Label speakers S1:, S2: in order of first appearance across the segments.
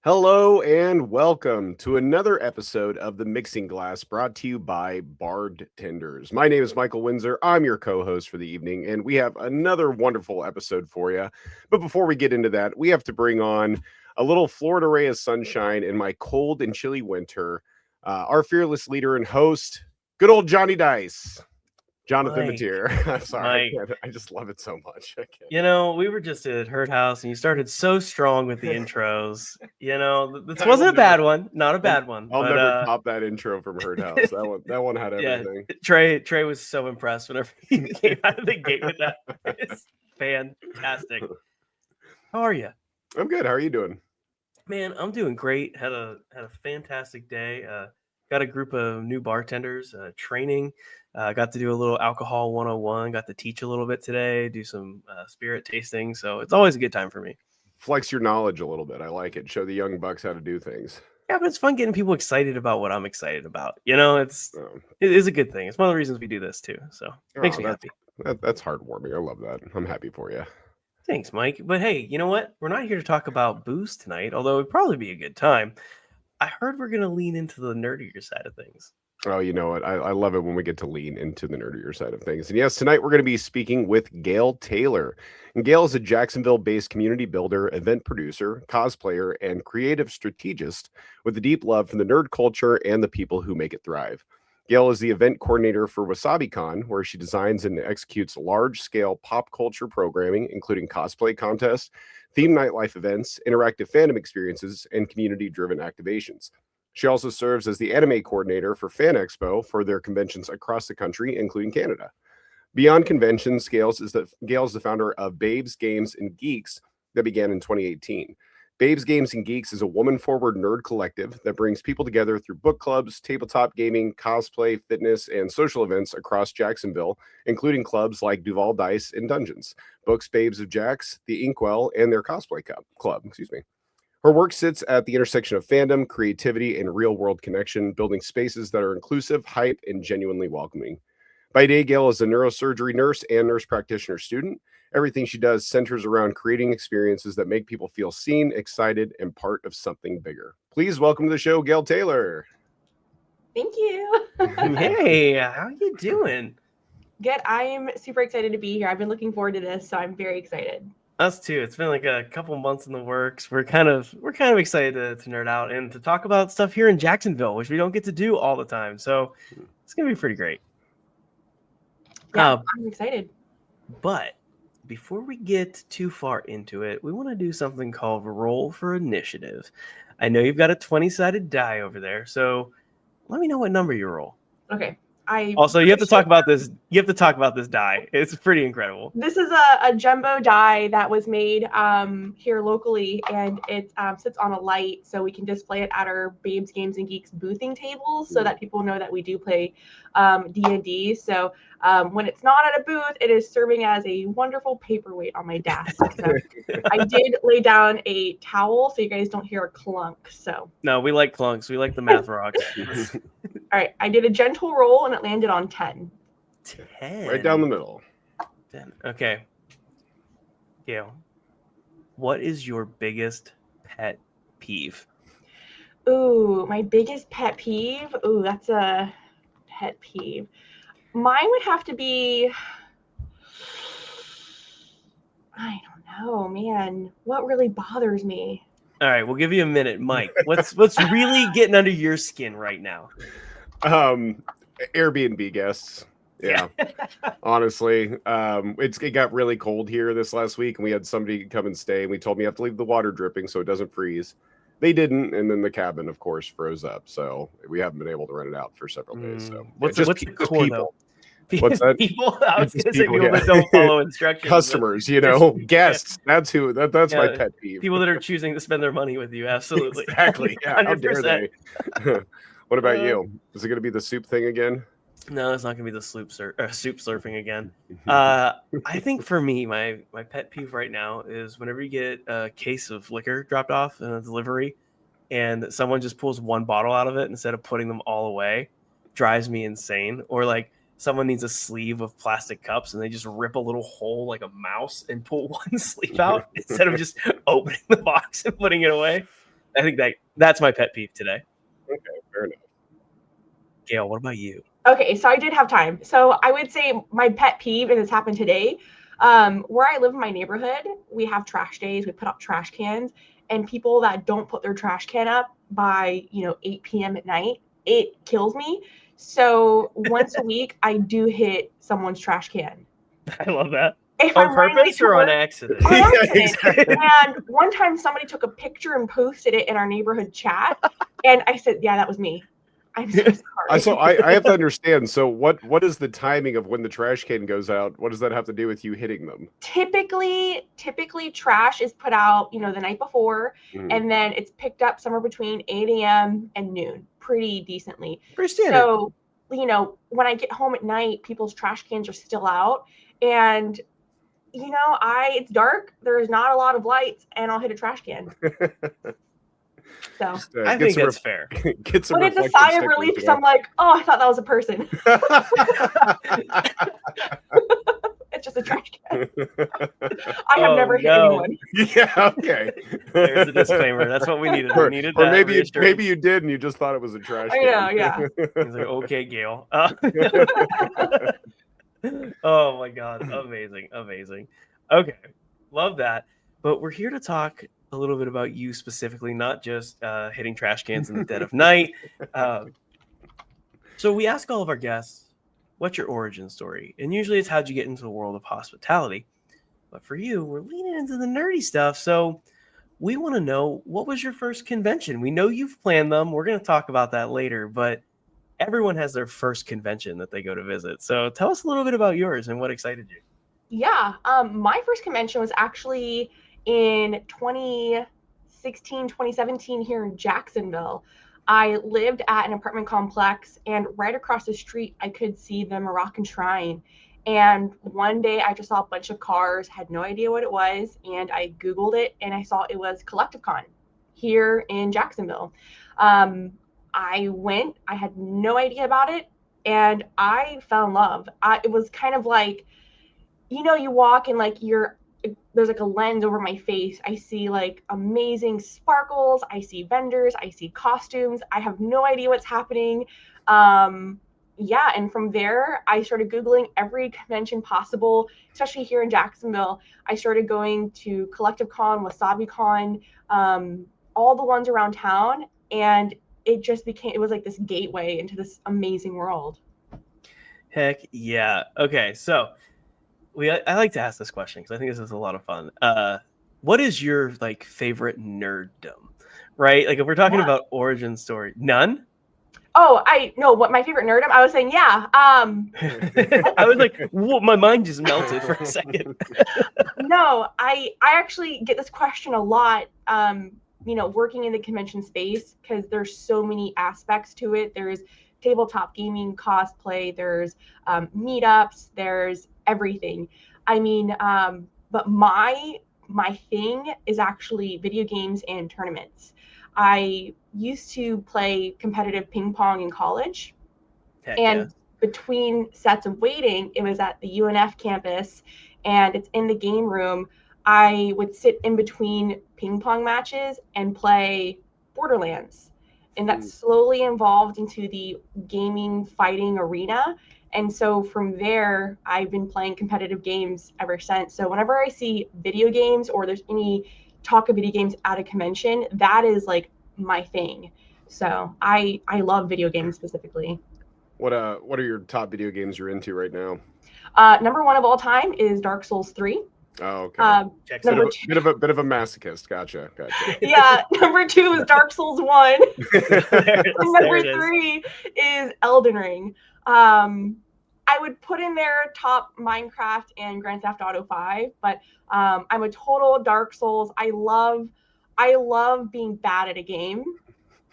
S1: Hello and welcome to another episode of The Mixing Glass brought to you by Bardtenders. My name is Michael Windsor. I'm your co-host for the evening, and we have another wonderful episode for you. But before we get into that, we have to bring on a little Florida ray of sunshine in my cold and chilly winter. Our fearless leader and host, good old Johnny Dice. Jonathan Mateer. I'm sorry. I just love it so much.
S2: You know, we were just at Herd House and you started so strong with the intros. You know, this wasn't a bad one. Not a bad one.
S1: I'll never top that intro from Herd House. That one had everything.
S2: Yeah, Trey was so impressed whenever he came out of the gate with that. It's fantastic. How are you?
S1: I'm good. How are you doing?
S2: Man, I'm doing great. Had a fantastic day. Got a group of new bartenders training. Got to do a little alcohol 101. Got to teach a little bit today, do some spirit tasting. So it's always a good time for me.
S1: Flex your knowledge a little bit. I like it. Show the young bucks how to do things.
S2: Yeah, but it's fun getting people excited about what I'm excited about. You know, it is a good thing. It's one of the reasons we do this too. So it makes me happy.
S1: That's heartwarming. I love that. I'm happy for you.
S2: Thanks, Mike. But hey, you know what? We're not here to talk about booze tonight, although it'd probably be a good time. I heard we're going to lean into the nerdier side of things.
S1: Oh, you know what? I love it when we get to lean into the nerdier side of things. And yes, tonight we're going to be speaking with Gayle Taylor. And Gayle is a Jacksonville-based community builder, event producer, cosplayer, and creative strategist with a deep love for the nerd culture and the people who make it thrive. Gayle is the event coordinator for WasabiCon, where she designs and executes large-scale pop culture programming, including cosplay contests, themed nightlife events, interactive fandom experiences, and community-driven activations. She also serves as the anime coordinator for FanExpo for their conventions across the country, including Canada. Beyond conventions, Gayle is the founder of Babes, Games, and Geeks that began in 2018. Babes, Games, and Geeks is a woman-forward nerd collective that brings people together through book clubs, tabletop gaming, cosplay, fitness, and social events across Jacksonville, including clubs like Duval Dice and Dungeons, Books, Babes of Jax, the Inkwell, and their cosplay club. Her work sits at the intersection of fandom, creativity, and real-world connection, building spaces that are inclusive, hype, and genuinely welcoming. By day, Gayle is a neurosurgery nurse and nurse practitioner student. Everything she does centers around creating experiences that make people feel seen, excited, and part of something bigger. Please welcome to the show, Gayle Taylor.
S3: Thank you.
S2: Hey, how you doing?
S3: Good. I'm super excited to be here. I've been looking forward to this, so I'm very excited.
S2: Us too. It's been like a couple months in the works. We're kind of excited to nerd out and to talk about stuff here in Jacksonville, which we don't get to do all the time. So it's gonna be pretty great.
S3: Yeah, I'm excited.
S2: But before we get too far into it, we want to do something called Roll for Initiative. I know you've got a 20-sided die over there, so let me know what number you roll.
S3: Okay.
S2: You have to talk about this. You have to talk about this die. It's pretty incredible.
S3: This is a jumbo die that was made here locally, and it sits on a light, so we can display it at our Babes, Games, and Geeks boothing tables, so that people know that we do play D&D. So when it's not at a booth, it is serving as a wonderful paperweight on my desk. So I did lay down a towel, so you guys don't hear a clunk. So
S2: no, we like clunks. We like the math rocks.
S3: All right, I did a gentle roll and it landed on 10.
S2: 10?
S1: Right down the middle.
S2: 10. Okay. Gayle, what is your biggest pet peeve?
S3: Ooh, my biggest pet peeve? Ooh, that's a pet peeve. Mine would have to be, I don't know, man. What really bothers me?
S2: All right, we'll give you a minute, Mike. What's really getting under your skin right now?
S1: Airbnb guests. Yeah. Honestly, it got really cold here this last week, and we had somebody come and stay, and we told them you have to leave the water dripping so it doesn't freeze. They didn't, and then the cabin, of course, froze up. So we haven't been able to rent it out for several days. So
S2: what's the core
S1: people? What's that?
S2: People. I was going to say people that don't follow instructions.
S1: Customers, guests. That's my pet peeve.
S2: People that are choosing to spend their money with you. Absolutely.
S1: Exactly. Yeah. 100%. How dare they? What about you? Is it going to be the soup thing again?
S2: No, it's not going to be the soup slurping again. I think for me, my pet peeve right now is whenever you get a case of liquor dropped off in a delivery and someone just pulls one bottle out of it instead of putting them all away, drives me insane. Or like someone needs a sleeve of plastic cups and they just rip a little hole like a mouse and pull one sleeve out instead of just opening the box and putting it away. I think that's my pet peeve today.
S1: Okay, fair enough.
S2: Gayle, what about you?
S3: Okay, so I did have time. So I would say my pet peeve, and it's happened today, where I live in my neighborhood, we have trash days. We put up trash cans, and people that don't put their trash can up by 8 p.m. at night, it kills me. So once a week, I do hit someone's trash can.
S2: I love that.
S3: If
S2: On
S3: I'm running late
S2: purpose
S3: to
S2: or on
S3: work-
S2: accident?
S3: on
S1: Yeah,
S3: accident.
S1: exactly.
S3: And one time somebody took a picture and posted it in our neighborhood chat, and I said, "Yeah, that was me. I'm so sorry."
S1: So I have to understand. So what is the timing of when the trash can goes out? What does that have to do with you hitting them?
S3: Typically trash is put out, the night before, and then it's picked up somewhere between 8 a.m. and noon, pretty decently.
S2: Pretty standard.
S3: So, when I get home at night, people's trash cans are still out, and it's dark. There's not a lot of lights, and I'll hit a trash can. So,
S2: I think that's fair.
S1: Get some
S3: but it's a
S1: reflective
S3: sigh of
S1: stickers,
S3: relief
S1: you
S3: because
S1: know?
S3: I'm like, oh, I thought that was a person. It's just a trash can. I have never hit anyone.
S1: Yeah, okay.
S2: There's a disclaimer. That's what we needed. We needed
S1: Or
S2: that
S1: maybe
S2: reassurance.
S1: you did and you just thought it was a trash
S3: I
S1: can.
S3: know, yeah.
S2: He's like, okay, Gayle. Oh my God. Amazing. Okay. Love that. But we're here to talk a little bit about you specifically, not just hitting trash cans in the dead of night. So we ask all of our guests, what's your origin story? And usually it's how'd you get into the world of hospitality? But for you, we're leaning into the nerdy stuff. So we want to know, what was your first convention? We know you've planned them. We're going to talk about that later, but everyone has their first convention that they go to visit. So tell us a little bit about yours and what excited you.
S3: Yeah. My first convention was actually in 2016, 2017 here in Jacksonville. I lived at an apartment complex, and right across the street, I could see the Moroccan Shrine. And one day I just saw a bunch of cars, had no idea what it was, and I Googled it, and I saw it was CollectiveCon here in Jacksonville. I went, I had no idea about it, and I fell in love. It was kind of like, you walk and like there's like a lens over my face. I see like amazing sparkles. I see vendors. I see costumes. I have no idea what's happening. Yeah, and from there, I started Googling every convention possible, especially here in Jacksonville. I started going to CollectiveCon, WasabiCon, all the ones around town, and it was like this gateway into this amazing world.
S2: Heck yeah. Okay, so I like to ask this question because I think this is a lot of fun. What is your like favorite nerddom? Right? Like if we're talking about origin story, none?
S3: Oh, I know what my favorite nerdom. I was saying, yeah.
S2: I was like, whoa, my mind just melted for a second.
S3: No, I actually get this question a lot. Working in the convention space, because there's so many aspects to it. There's tabletop gaming, cosplay. There's meetups. There's everything. I mean, but my thing is actually video games and tournaments. I used to play competitive ping pong in college.
S2: Heck
S3: and
S2: yeah.
S3: Between sets of waiting, it was at the UNF campus, and it's in the game room. I would sit in between ping pong matches and play Borderlands. And that slowly evolved into the gaming fighting arena. And so from there, I've been playing competitive games ever since. So whenever I see video games or there's any talk of video games at a convention, that is like my thing. So I love video games specifically.
S1: What are your top video games you're into right now?
S3: Number one of all time is Dark Souls 3.
S1: Oh, okay. Bit of a masochist. Gotcha.
S3: Yeah, number 2 is Dark Souls 1. Number 3 is Elden Ring. I would put in there top Minecraft and Grand Theft Auto 5, but I'm a total Dark Souls. I love being bad at a game,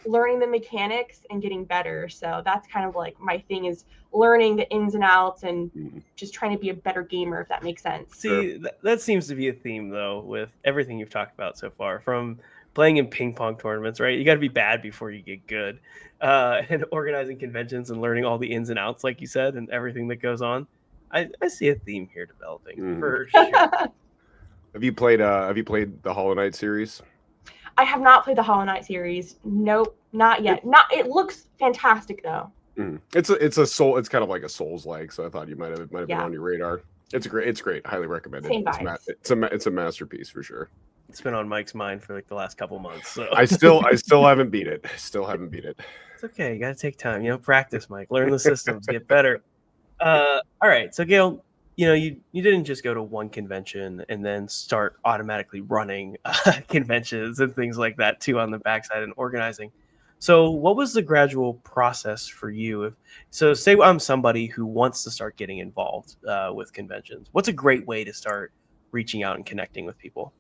S3: learning the mechanics and getting better. So that's kind of like my thing, is learning the ins and outs and just trying to be a better gamer, if that makes sense.
S2: See, that seems to be a theme though with everything you've talked about so far, from playing in ping pong tournaments, right? You got to be bad before you get good, and organizing conventions and learning all the ins and outs, like you said, and everything that goes on. I see a theme here developing for sure.
S1: Have you played the Hollow Knight series?
S3: I have not played the Hollow Knight series. Nope, not yet. It looks fantastic though.
S1: It's a soul. It's kind of like a Souls-like, so I thought you might have been
S3: Yeah.
S1: on your radar. It's great. Highly recommended.
S3: Same vibes.
S1: It's a masterpiece for sure.
S2: It's been on Mike's mind for like the last couple months. So
S1: I still haven't beat it.
S2: It's okay. You got to take time. Practice, Mike. Learn the systems. Get better. All right. So, Gayle, you didn't just go to one convention and then start automatically running conventions and things like that too on the backside and organizing. So, what was the gradual process for you? So, say I'm somebody who wants to start getting involved with conventions. What's a great way to start reaching out and connecting with people?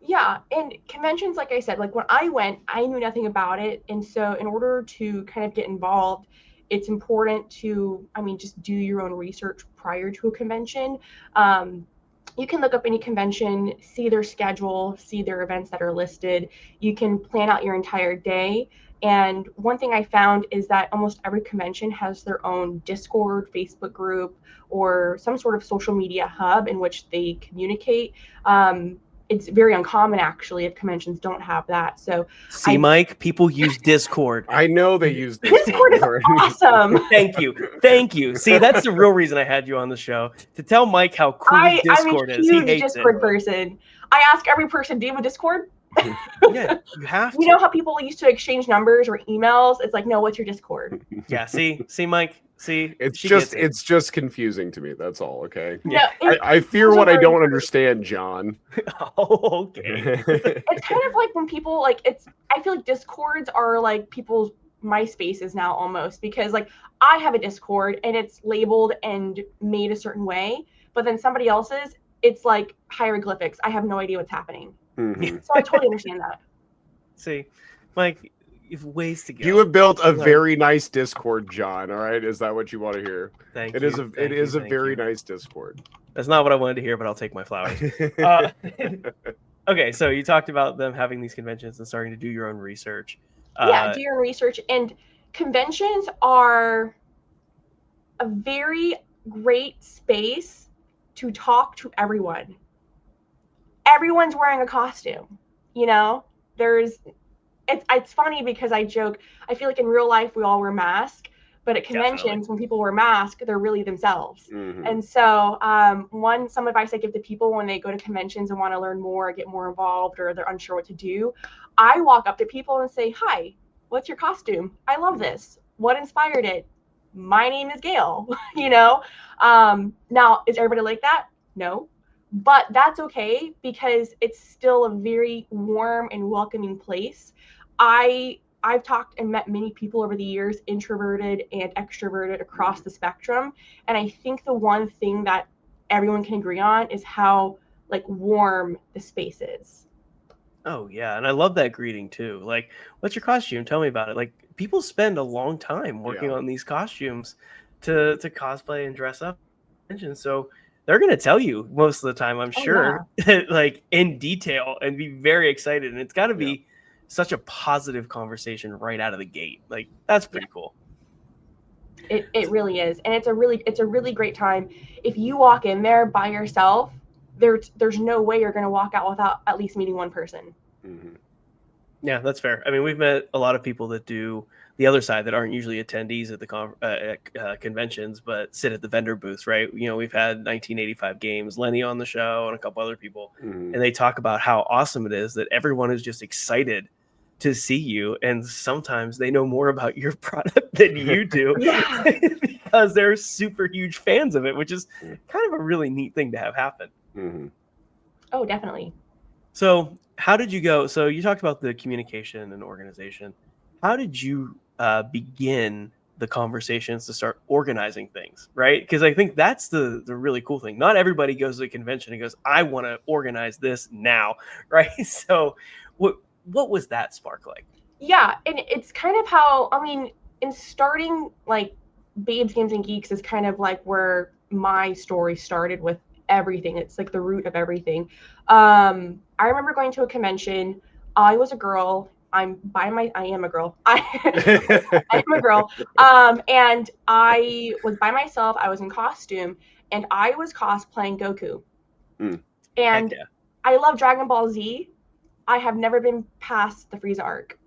S3: Yeah, and conventions, like I said, like when I went, I knew nothing about it. And so in order to kind of get involved, it's important to, just do your own research prior to a convention. You can look up any convention, see their schedule, see their events that are listed. You can plan out your entire day. And one thing I found is that almost every convention has their own Discord, Facebook group, or some sort of social media hub in which they communicate. It's very uncommon, actually, if conventions don't have that. So,
S2: Mike, people use Discord.
S1: I know they use
S3: Discord. Is awesome.
S2: Thank you. See, that's the real reason I had you on the show, to tell Mike how cool Discord is. He hates
S3: Discord
S2: it.
S3: person. I ask every person, do you have a Discord?
S2: Yeah, you have to.
S3: You know how people used to exchange numbers or emails? It's like, no, what's your Discord?
S2: Yeah, see, Mike, see,
S1: it's just confusing to me. That's all. Okay.
S3: Yeah,
S1: I fear what I don't understand, John.
S2: Oh, okay.
S3: It's kind of like when people I feel like Discords are like people's MySpaces now almost, because like I have a Discord and it's labeled and made a certain way, but then somebody else's, it's like hieroglyphics. I have no idea what's happening.
S1: Mm-hmm.
S3: So I totally understand that.
S2: See, Mike, you have ways to go.
S1: You have built a very nice Discord, John. All right, is that what you want to hear?
S2: Thank
S1: you. It is a very nice Discord.
S2: That's not what I wanted to hear, but I'll take my flowers. Okay, so you talked about them having these conventions and starting to do your own research.
S3: Yeah, do your own research. And conventions are a very great space to talk to everyone. Everyone's wearing a costume, it's funny because I joke, I feel like in real life we all wear masks, but at conventions, Definitely. When people wear masks, they're really themselves. Mm-hmm. And so some advice I give to people when they go to conventions and want to learn more, get more involved, or they're unsure what to do, I walk up to people and say, hi, what's your costume? I love this. What inspired it? My name is Gayle. Now, is everybody like that? No. But that's okay, because it's still a very warm and welcoming place. I've talked and met many people over the years, introverted and extroverted across the spectrum. And I think the one thing that everyone can agree on is how warm the space is.
S2: Oh yeah. And I love that greeting too. Like, what's your costume? Tell me about it. Like, people spend a long time working on these costumes to cosplay and dress up. So they're going to tell you most of the time, I'm sure, like in detail, and be very excited. And it's got to be such a positive conversation right out of the gate. Like, that's pretty cool.
S3: It really is. And it's a really great time. If you walk in there by yourself, there's no way you're going to walk out without at least meeting one person.
S2: Mm-hmm. Yeah, that's fair. I mean, we've met a lot of people that do the other side that aren't usually attendees at the conventions, but sit at the vendor booths, right? We've had 1985 Games, Lenny on the show, and a couple other people, and they talk about how awesome it is that everyone is just excited to see you, and sometimes they know more about your product than you do because they're super huge fans of it, which is kind of a really neat thing to have happen.
S1: Mm-hmm.
S3: Oh, definitely.
S2: So how did you go? So you talked about the communication and organization. How did you begin the conversations to start organizing things, right? Because I think that's the really cool thing. Not everybody goes to a convention and goes, I want to organize this now, right? So what was that spark like? Yeah,
S3: and it's kind of how, in starting Babes, Games, and Geeks is kind of like where my story started with everything. It's like the root of everything. I remember going to a convention. I was a girl. I am a girl. I am a girl. And I was by myself. I was in costume, and I was cosplaying Goku. And I love Dragon Ball Z. I have never been past the Frieza arc,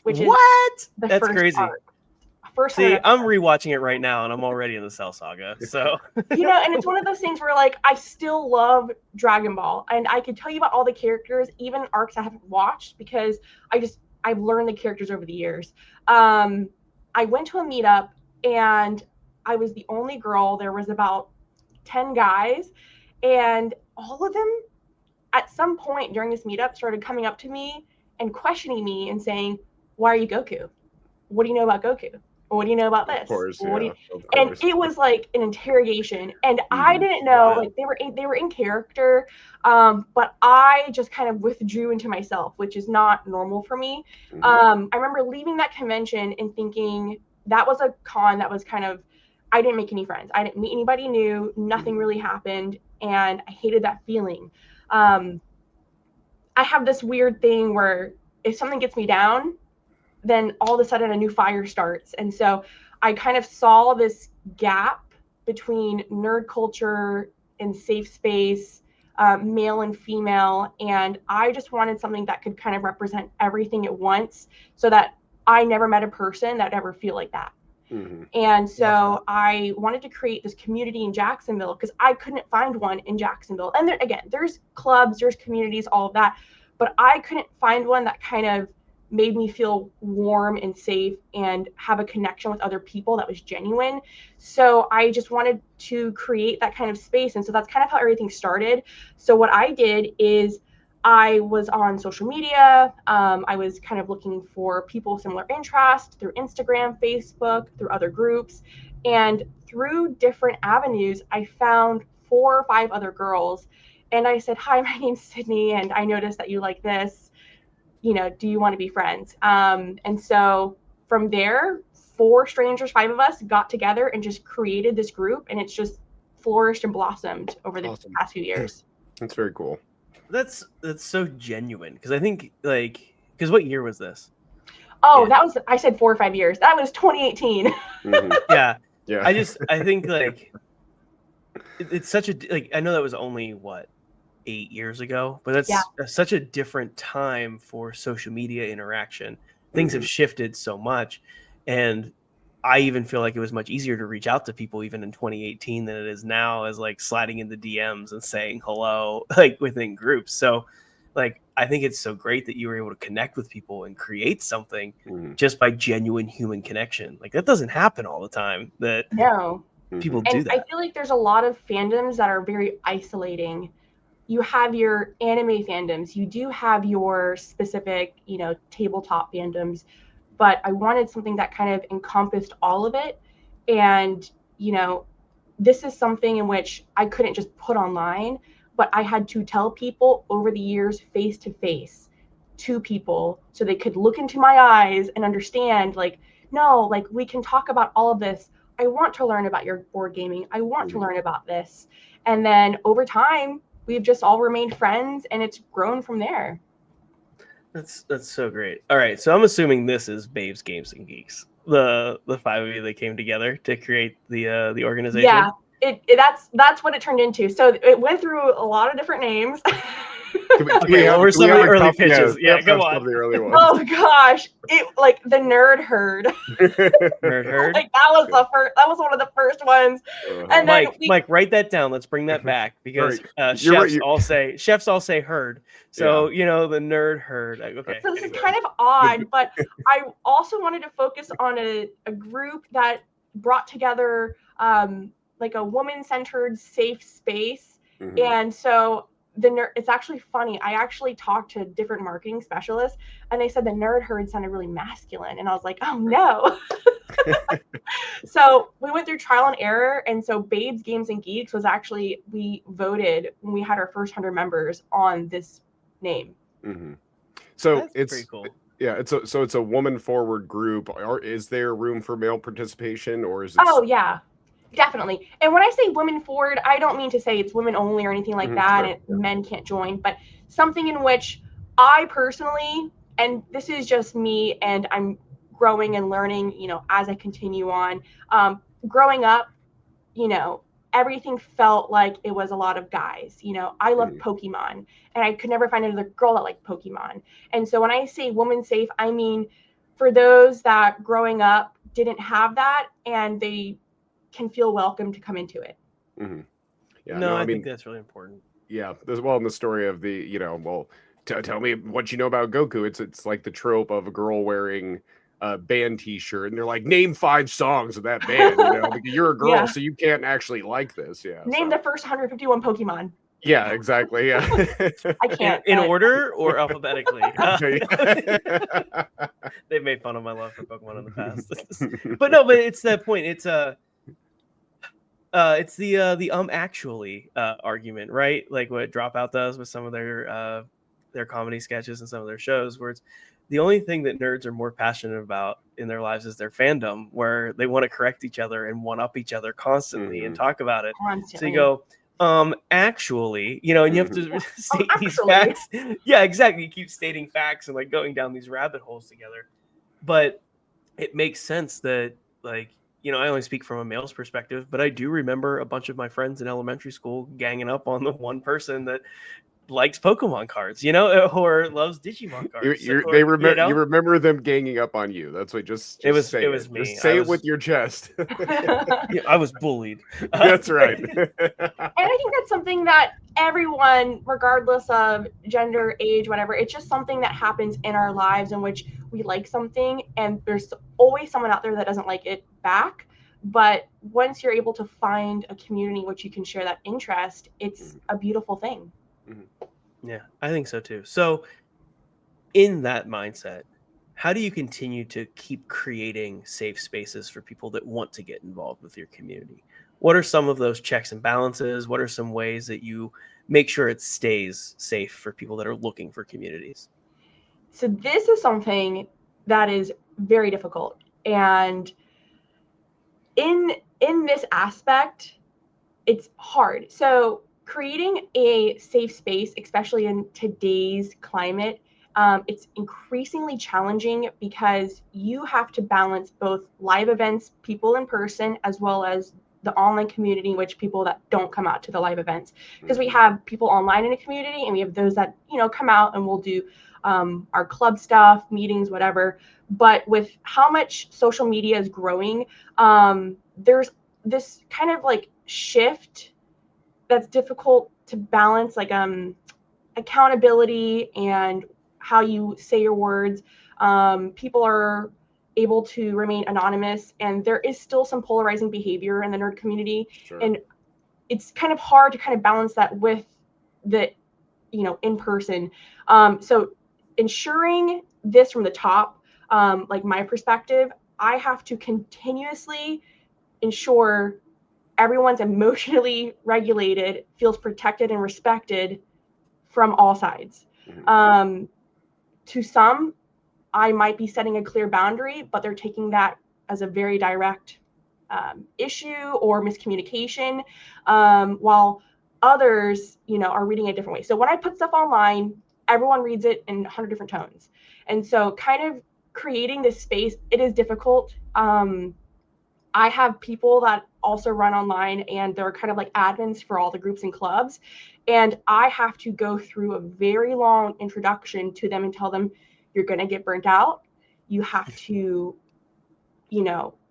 S3: which is the
S2: That's
S3: first
S2: crazy.
S3: arc. First
S2: See,
S3: 100
S2: I'm rewatching it right now, and I'm already in the Cell Saga. So
S3: and it's one of those things where like I still love Dragon Ball, and I could tell you about all the characters, even arcs I haven't watched, because I've learned the characters over the years. I went to a meetup, and I was the only girl. There was about 10 guys, and all of them at some point during this meetup started coming up to me and questioning me and saying, "Why are you Goku? What do you know about Goku? What do you know about this?"
S1: Of course,
S3: What do
S1: yeah,
S3: you...
S1: of
S3: And
S1: course.
S3: it was like an interrogation, and I didn't know,
S2: Wow.
S3: like they were in character, but I just kind of withdrew into myself, which is not normal for me. I remember leaving that convention and thinking that was a con that was kind of, I didn't make any friends, I didn't meet anybody new, nothing really happened, and I hated that feeling. I have this weird thing where if something gets me down, then all of a sudden a new fire starts. And so I kind of saw this gap between nerd culture and safe space, male and female. And I just wanted something that could kind of represent everything at once, so that I never met a person that ever feel like that. And so I wanted to create this community in Jacksonville, because I couldn't find one in Jacksonville. And there, again, there's clubs, there's communities, all of that, but I couldn't find one that kind of made me feel warm and safe and have a connection with other people that was genuine. So I just wanted to create that kind of space. And so that's kind of how everything started. So what I did is I was on social media. I was kind of looking for people with similar interests through Instagram, Facebook, through other groups. And through different avenues, I found 4 or 5 other girls. And I said, "Hi, my name's Sydney, and I noticed that you like this. Do you want to be friends?" And so from there, 4 strangers, 5 of us got together and just created this group, and it's just flourished and blossomed over the past few years.
S1: That's very cool.
S2: That's so genuine, because I think because what year was this?
S3: Oh, that was, I said 4 or 5 years. That was 2018.
S2: Yeah.
S1: Yeah.
S2: I think it's such a, I know that was only 8 years ago, but that's such a different time for social media interaction. Things have shifted so much, and I even feel like it was much easier to reach out to people even in 2018 than it is now, as sliding in the DMs and saying hello within groups. So I think it's so great that you were able to connect with people and create something just by genuine human connection. That doesn't happen all the time, that people do that.
S3: I feel like there's a lot of fandoms that are very isolating. You have your anime fandoms, you do have your specific, tabletop fandoms, but I wanted something that kind of encompassed all of it. And, this is something in which I couldn't just put online, but I had to tell people over the years, face to face, to people, so they could look into my eyes and understand, no, we can talk about all of this. I want to learn about your board gaming. I want to learn about this. And then over time, we've just all remained friends, and it's grown from there.
S2: That's so great. All right, so I'm assuming this is Babes, Games, and Geeks, the 5 of you that came together to create the organization.
S3: Yeah, that's what it turned into. So it went through a lot of different names.
S2: What were some of the early pitches? Yeah, come on.
S1: The early ones.
S3: Oh gosh, the Nerd Herd.
S2: Nerd Herd.
S3: That was the first. That was one of the first ones. And
S2: Mike, write that down. Let's bring that back, because chefs all say herd. So the Nerd Herd. Okay.
S3: So this is kind of odd, but I also wanted to focus on a group that brought together a woman-centered safe space. And so it's actually funny. I actually talked to different marketing specialists, and they said the Nerd Herd sounded really masculine. And I was like, oh no. So we went through trial and error. And so Babes, Games, and Geeks was actually, we voted when we had our first 100 members on this name.
S1: So
S2: that's
S1: it's
S2: pretty cool.
S1: Yeah, it's a woman forward group. Or is there room for male participation, or is it?
S3: Oh yeah. Definitely. And when I say women forward, I don't mean to say it's women only or anything like that, and men can't join, but something in which I personally, and this is just me, and I'm growing and learning, as I continue on. Growing up, everything felt like it was a lot of guys. You know, I love Pokemon, and I could never find another girl that liked Pokemon. And so when I say woman safe, I mean for those that growing up didn't have that, and they can feel welcome to come into it.
S1: Yeah,
S2: no, I think that's really important.
S1: Yeah, there's in the story of the, tell me what you know about Goku. It's like the trope of a girl wearing a band T-shirt, and they're like, name 5 songs of that band. Because you're a girl, so you can't actually like this. Yeah,
S3: name the first 151 Pokemon.
S1: Yeah, exactly. Yeah,
S3: I can't.
S2: In order or alphabetically? They've made fun of my love for Pokemon in the past, but it's that point. It's the actually argument, right? Like what Dropout does with some of their comedy sketches and some of their shows, where it's the only thing that nerds are more passionate about in their lives is their fandom, where they want to correct each other and one up each other constantly and talk about it. Constantly. So you go, actually, and you have to state these facts. Yeah, exactly. You keep stating facts and like going down these rabbit holes together. But it makes sense that like, I only speak from a male's perspective, but I do remember a bunch of my friends in elementary school ganging up on the one person that likes Pokemon cards, or loves Digimon cards.
S1: You remember them ganging up on you. That's what it was me. Just say it with your chest.
S2: Yeah, I was bullied.
S1: That's right.
S3: And I think that's something that everyone, regardless of gender, age, whatever, it's just something that happens in our lives in which we like something, and there's always someone out there that doesn't like it back. But once you're able to find a community in which you can share that interest, it's a beautiful thing.
S2: Yeah, I think so too. So in that mindset, how do you continue to keep creating safe spaces for people that want to get involved with your community? What are some of those checks and balances? What are some ways that you make sure it stays safe for people that are looking for communities?
S3: So this is something that is very difficult. And in this aspect, it's hard. So creating a safe space, especially in today's climate, it's increasingly challenging because you have to balance both live events, people in person, as well as the online community, which people that don't come out to the live events. Because we have people online in a community, and we have those that, come out and we'll do our club stuff, meetings, whatever. But with how much social media is growing, there's this kind of like shift that's difficult to balance, like accountability and how you say your words. People are able to remain anonymous, and there is still some polarizing behavior in the nerd community. Sure. And it's kind of hard to kind of balance that with the, in person. So ensuring this from the top, like my perspective, I have to continuously ensure everyone's emotionally regulated, feels protected and respected from all sides. To some, I might be setting a clear boundary, but they're taking that as a very direct issue or miscommunication, while others, are reading it a different way. So when I put stuff online, everyone reads it in 100 different tones. And so kind of creating this space, it is difficult. I have people that also run online, and they're kind of like admins for all the groups and clubs. And I have to go through a very long introduction to them and tell them, you're going to get burnt out. You have to,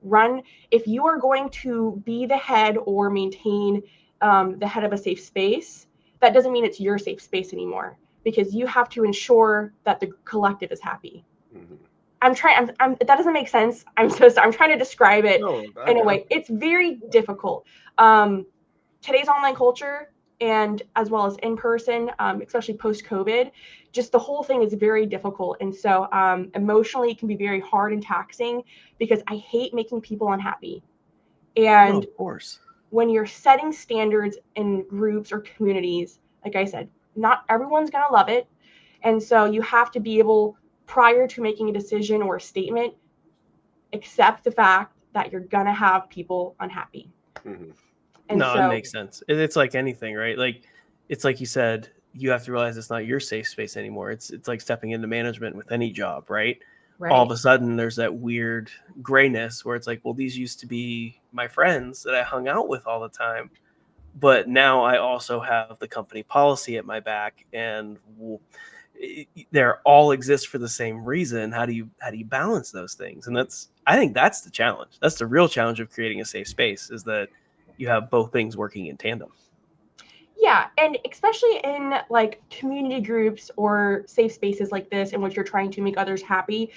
S3: run. If you are going to be the head or maintain the head of a safe space, that doesn't mean it's your safe space anymore, because you have to ensure that the collective is happy. That doesn't make sense. I'm so sorry. I'm trying to describe it in a way. It's very difficult. Today's online culture, and as well as in person, especially post-COVID, just the whole thing is very difficult. And so emotionally, it can be very hard and taxing, because I hate making people unhappy. And
S2: of course,
S3: when you're setting standards in groups or communities, like I said, not everyone's going to love it. And so you have to be able, prior to making a decision or a statement, accept the fact that you're going to have people unhappy.
S2: And it makes sense. It's like anything, right? Like, it's like you said, you have to realize it's not your safe space anymore. It's like stepping into management with any job, right? All of a sudden, there's that weird grayness where it's like, well, these used to be my friends that I hung out with all the time. but now I also have the company policy at my back, and they're all exist for the same reason. How do you balance those things? And I think that's the challenge. That's the real challenge of creating a safe space, is that you have both things working in tandem.
S3: Yeah, and especially in like community groups or safe spaces like this, in which you're trying to make others happy,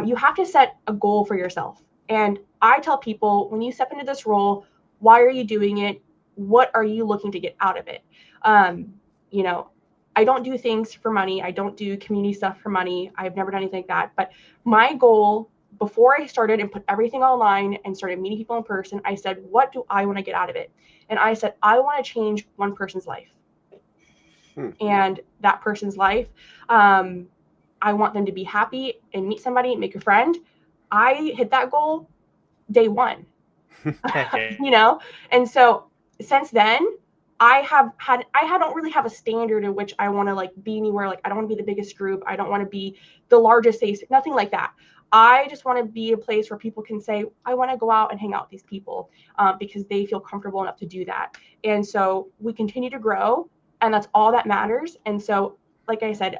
S3: you have to set a goal for yourself. And I tell people, when you step into this role, why are you doing it? What are you looking to get out of it? You know, I don't do things for money. I don't do community stuff for money. I've never done anything like that. But my goal, before I started and put everything online and started meeting people in person, I said, what do I want to get out of it? And I said, I want to change one person's life. And that person's life, I want them to be happy and meet somebody, make a friend. I hit that goal day one. You know? And so since then, I don't really have a standard in which I want to like be anywhere. Like, I don't want to be the biggest group. I don't want to be the largest safe, nothing like that. I just want to be a place where people can say, I want to go out and hang out with these people, because they feel comfortable enough to do that. And so we continue to grow, and that's all that matters. And so, like I said,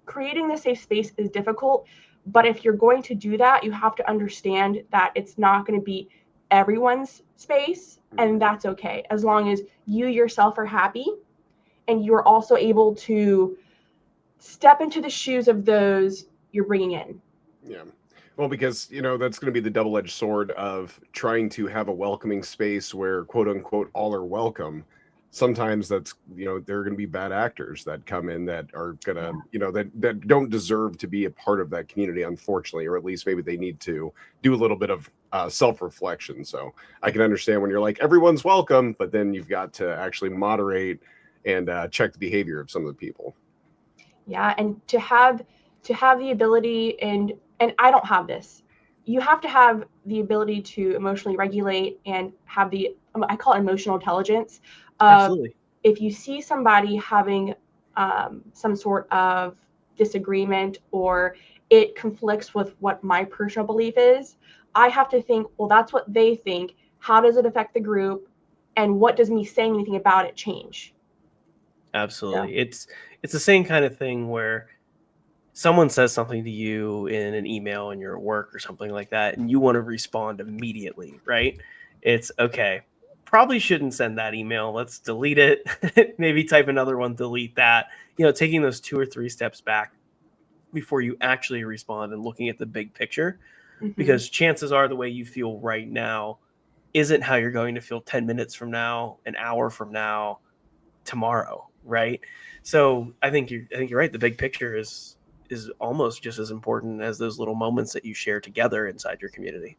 S3: creating the safe space is difficult, but if you're going to do that, you have to understand that it's not going to be everyone's space, and that's okay, as long as you yourself are happy and you're also able to step into the shoes of those you're bringing in.
S1: Yeah. Well, because, you know, that's going to be the double-edged sword of trying to have a welcoming space where, quote unquote, all are welcome. Sometimes that's, you know, there are going to be bad actors that come in that are going to, you know, that don't deserve to be a part of that community, unfortunately, or at least maybe they need to do a little bit of self-reflection. So I can understand when you're like, everyone's welcome, but then you've got to actually moderate and check the behavior of some of the people.
S3: Yeah. And to have the ability, and I don't have this, you have to have the ability to emotionally regulate and have I call it emotional intelligence.
S2: Absolutely.
S3: If you see somebody having some sort of disagreement, or it conflicts with what my personal belief is, I have to think, well, that's what they think. How does it affect the group? And what does me saying anything about it change?
S2: Absolutely. Yeah. It's the same kind of thing where someone says something to you in an email and you're at work or something like that, and you want to respond immediately, right? It's okay. Probably shouldn't send that email. Let's delete it. Maybe type another one, delete that. You know, taking those 2 or 3 steps back before you actually respond and looking at the big picture, because chances are the way you feel right now isn't how you're going to feel 10 minutes from now, an hour from now, tomorrow, right? So I think you're right. The big picture is almost just as important as those little moments that you share together inside your community.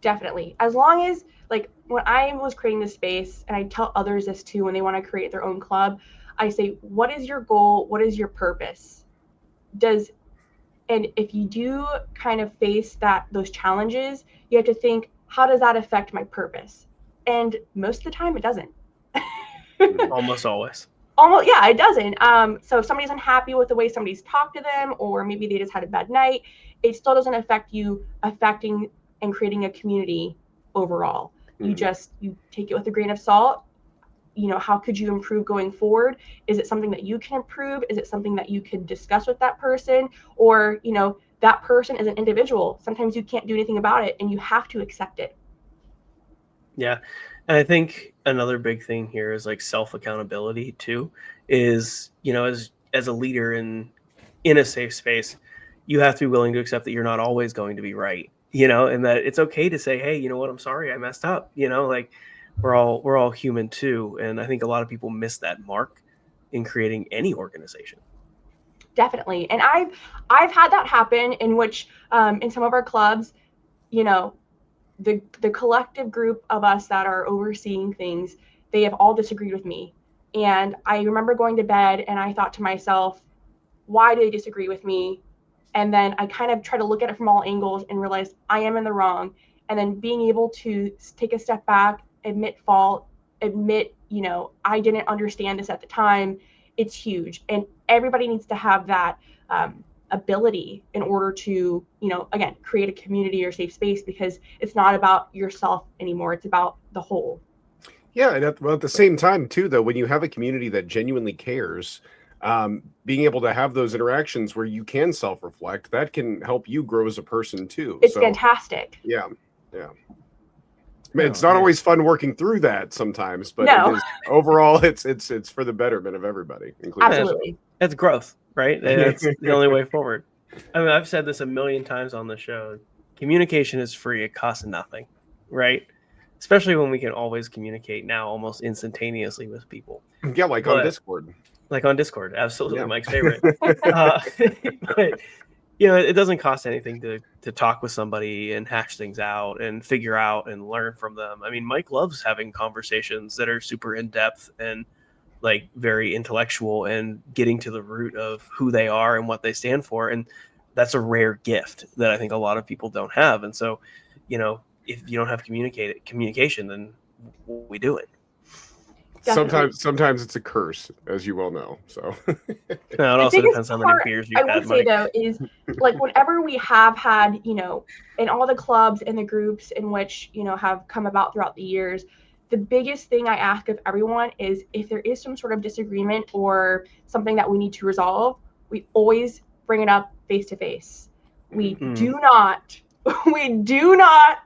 S3: Definitely. As long as, like, when I was creating this space, and I tell others this too, when they want to create their own club, I say, what is your goal? What is your purpose? And if you do kind of face those challenges, you have to think, how does that affect my purpose? And most of the time it doesn't.
S2: Almost always.
S3: Yeah, it doesn't. So if somebody's unhappy with the way somebody's talked to them, or maybe they just had a bad night, it still doesn't affect you affecting and creating a community overall. You take it with a grain of salt. You know, how could you improve going forward? Is it something that you can improve? Is it something that you can discuss with that person? Or, you know, that person is an individual. Sometimes you can't do anything about it, and you have to accept it.
S2: Yeah. And I think another big thing here is like self-accountability too, is, you know, as a leader in a safe space, you have to be willing to accept that you're not always going to be right, you know, and that it's okay to say, hey, you know what, I'm sorry, I messed up, you know, like we're all human too. And I think a lot of people miss that mark in creating any organization.
S3: Definitely. And I've had that happen, in which in some of our clubs, you know, the collective group of us that are overseeing things, they have all disagreed with me. And I remember going to bed and I thought to myself, why do they disagree with me? And then I kind of try to look at it from all angles and realize I am in the wrong. And then being able to take a step back, admit fault, admit, you know, I didn't understand this at the time. It's huge. And everybody needs to have that ability in order to, you know, again, create a community or safe space, because it's not about yourself anymore. It's about the whole.
S1: Yeah, and at the same time too, though, when you have a community that genuinely cares, being able to have those interactions where you can self-reflect, that can help you grow as a person too.
S3: It's
S1: So
S3: fantastic.
S1: yeah. I mean, it's not always fun working through that sometimes, but
S3: No.
S1: it is overall it's for the betterment of everybody, including
S3: Absolutely.
S2: It's growth, right? That's the only way forward. I mean, I've said this a million times on the show. Communication is free. It costs nothing, right? Especially when we can always communicate now almost instantaneously with people.
S1: Yeah, like on Discord.
S2: Like on Discord, absolutely,
S1: Yeah.
S2: Mike's favorite. But you know, it doesn't cost anything to talk with somebody and hash things out and figure out and learn from them. I mean, Mike loves having conversations that are super in depth and like very intellectual and getting to the root of who they are and what they stand for. And that's a rare gift that I think a lot of people don't have. And so, you know, if you don't have communication, then what are we doing?
S1: Sometimes it's a curse, as you well know. So
S2: it also depends how many beers you've had.
S3: I would say though is like whenever we have had, you know, in all the clubs and the groups in which, you know, have come about throughout the years, the biggest thing I ask of everyone is if there is some sort of disagreement or something that we need to resolve, we always bring it up face to face. We do not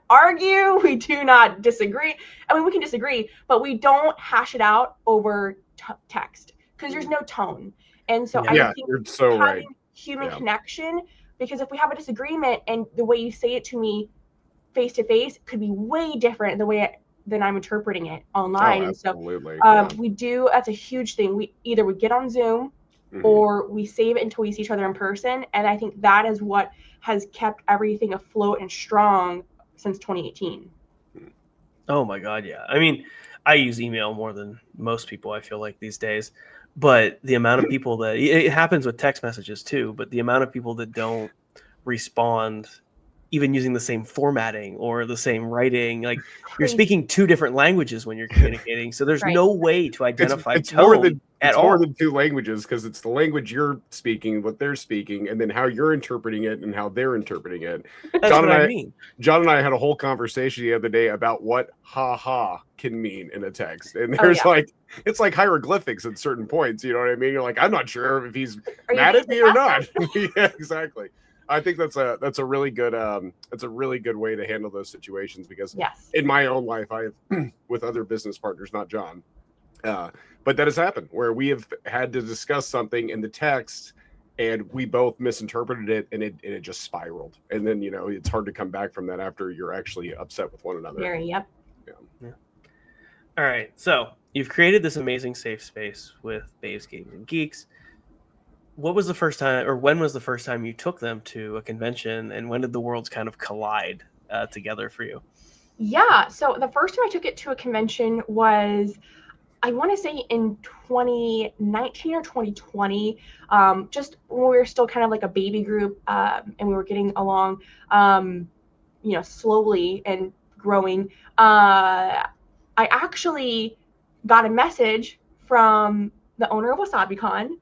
S3: argue. We do not disagree. I mean, we can disagree, but we don't hash it out over text because there's no tone. And so I think
S1: you're so
S3: having human connection, because if we have a disagreement and the way you say it to me face to face could be way different than I'm interpreting it online.
S1: Oh,
S3: and so we do, that's a huge thing. We get on Zoom or we save it until we see each other in person. And I think that is what has kept everything afloat and strong since 2018.
S2: Oh my God, yeah. I mean, I use email more than most people, I feel like, these days. But the amount of people that it happens with text messages too, but the amount of people that don't respond even using the same formatting or the same writing, like you're speaking two different languages when you're communicating. So there's no way to identify
S1: it's
S2: tone
S1: more than two languages, because it's the language you're speaking, what they're speaking, and then how you're interpreting it and how they're interpreting it.
S2: That's what I mean.
S1: John and I had a whole conversation the other day about what "ha" can mean in a text, and there's it's like hieroglyphics at certain points. You know what I mean? You're like, I'm not sure if he's mad at me or not. Yeah, exactly. I think that's a really good way to handle those situations, because in my own life, I have with other business partners, not John, but that has happened where we have had to discuss something in the text and we both misinterpreted it, and it just spiraled, and then it's hard to come back from that after you're actually upset with one another.
S3: Yeah.
S2: All right, so you've created this amazing safe space with Babes, Games, and Geeks. What was the first time, or when was the first time you took them to a convention, and when did the worlds kind of collide together for you?
S3: Yeah, so the first time I took it to a convention was, I want to say in 2019 or 2020, just when we were still kind of like a baby group, and we were getting along, slowly and growing. I actually got a message from the owner of WasabiCon,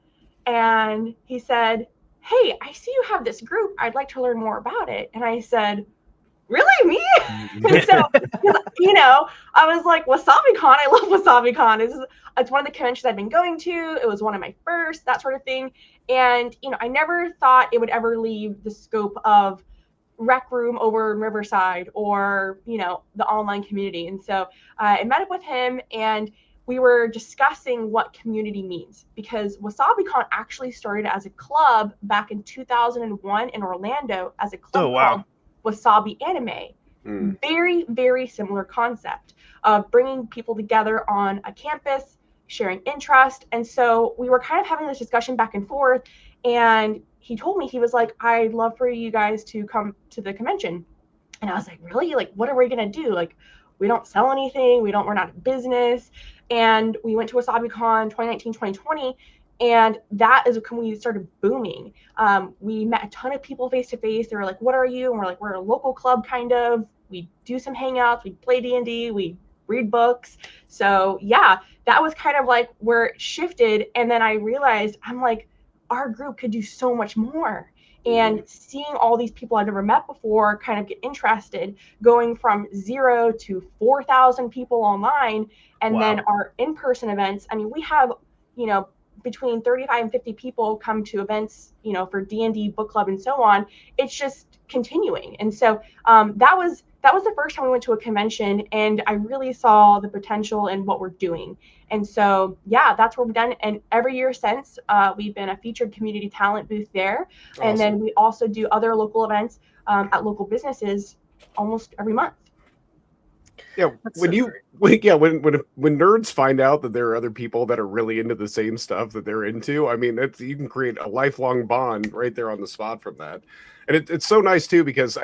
S3: and he said, "Hey, I see you have this group. I'd like to learn more about it." And I said, "Really, me?" And so, I was like, WasabiCon, I love WasabiCon. It's one of the conventions I've been going to. It was one of my first, that sort of thing. And, I never thought it would ever leave the scope of Rec Room over in Riverside or, the online community. And so I met up with him, and we were discussing what community means, because WasabiCon actually started as a club back in 2001 in Orlando as a club called Wasabi Anime. Very, very similar concept of bringing people together on a campus, sharing interest. And so we were kind of having this discussion back and forth, and he told me, he was like, "I'd love for you guys to come to the convention." And I was like, "Really? Like, what are we going to do? Like, we don't sell anything. We're not in business." And we went to WasabiCon 2019, 2020. And that is when we started booming. We met a ton of people face to face. They were like, "What are you?" And we're like, "We're a local club, kind of. We do some hangouts. We play D&D. We read books." So yeah, that was kind of like where it shifted. And then I realized, I'm like, our group could do so much more. and seeing all these people I've never met before kind of get interested, going from 0 to 4,000 people online, and then our in-person events. I mean, we have, you know, between 35 and 50 people come to events, you know, for D&D book club and so on. It's just continuing. And so that was the first time we went to a convention, and I really saw the potential in what we're doing. And so, yeah, that's what we've done. And every year since, we've been a featured community talent booth there. Awesome. And then we also do other local events at local businesses almost every month.
S1: Yeah, when nerds find out that there are other people that are really into the same stuff that they're into, I mean, you can create a lifelong bond right there on the spot from that. And it's so nice too, because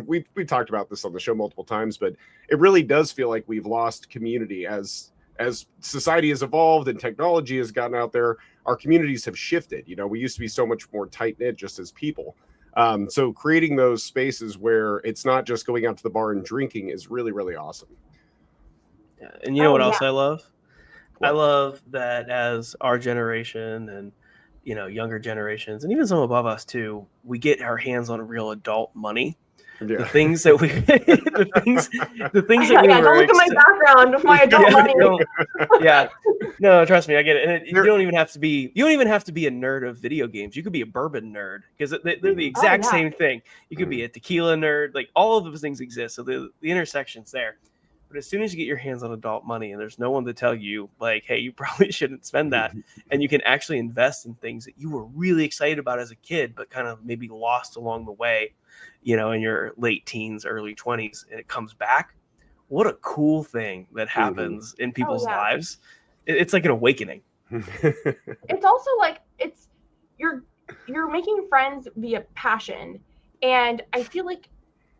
S1: we talked about this on the show multiple times, but it really does feel like we've lost community as society has evolved and technology has gotten out there. Our communities have shifted. You know, we used to be so much more tight knit just as people. So creating those spaces where it's not just going out to the bar and drinking is really, really awesome.
S2: Yeah. And you know what else I love? What? I love that as our generation and, you know, younger generations and even some above us too, we get our hands on real adult money. Yeah. The things that we, the things that we were.
S3: Don't look at my background with my adult money.
S2: No, trust me, I get it. And you don't even have to be a nerd of video games. You could be a bourbon nerd because they're the exact same thing. You could be a tequila nerd. Like all of those things exist. So the intersection's there. But as soon as you get your hands on adult money and there's no one to tell you, like, hey, you probably shouldn't spend that, and you can actually invest in things that you were really excited about as a kid, but kind of maybe lost along the way, you know, in your late teens, early 20s, and it comes back. What a cool thing that happens in people's lives. It's like an awakening.
S3: It's also like you're making friends via passion. And I feel like,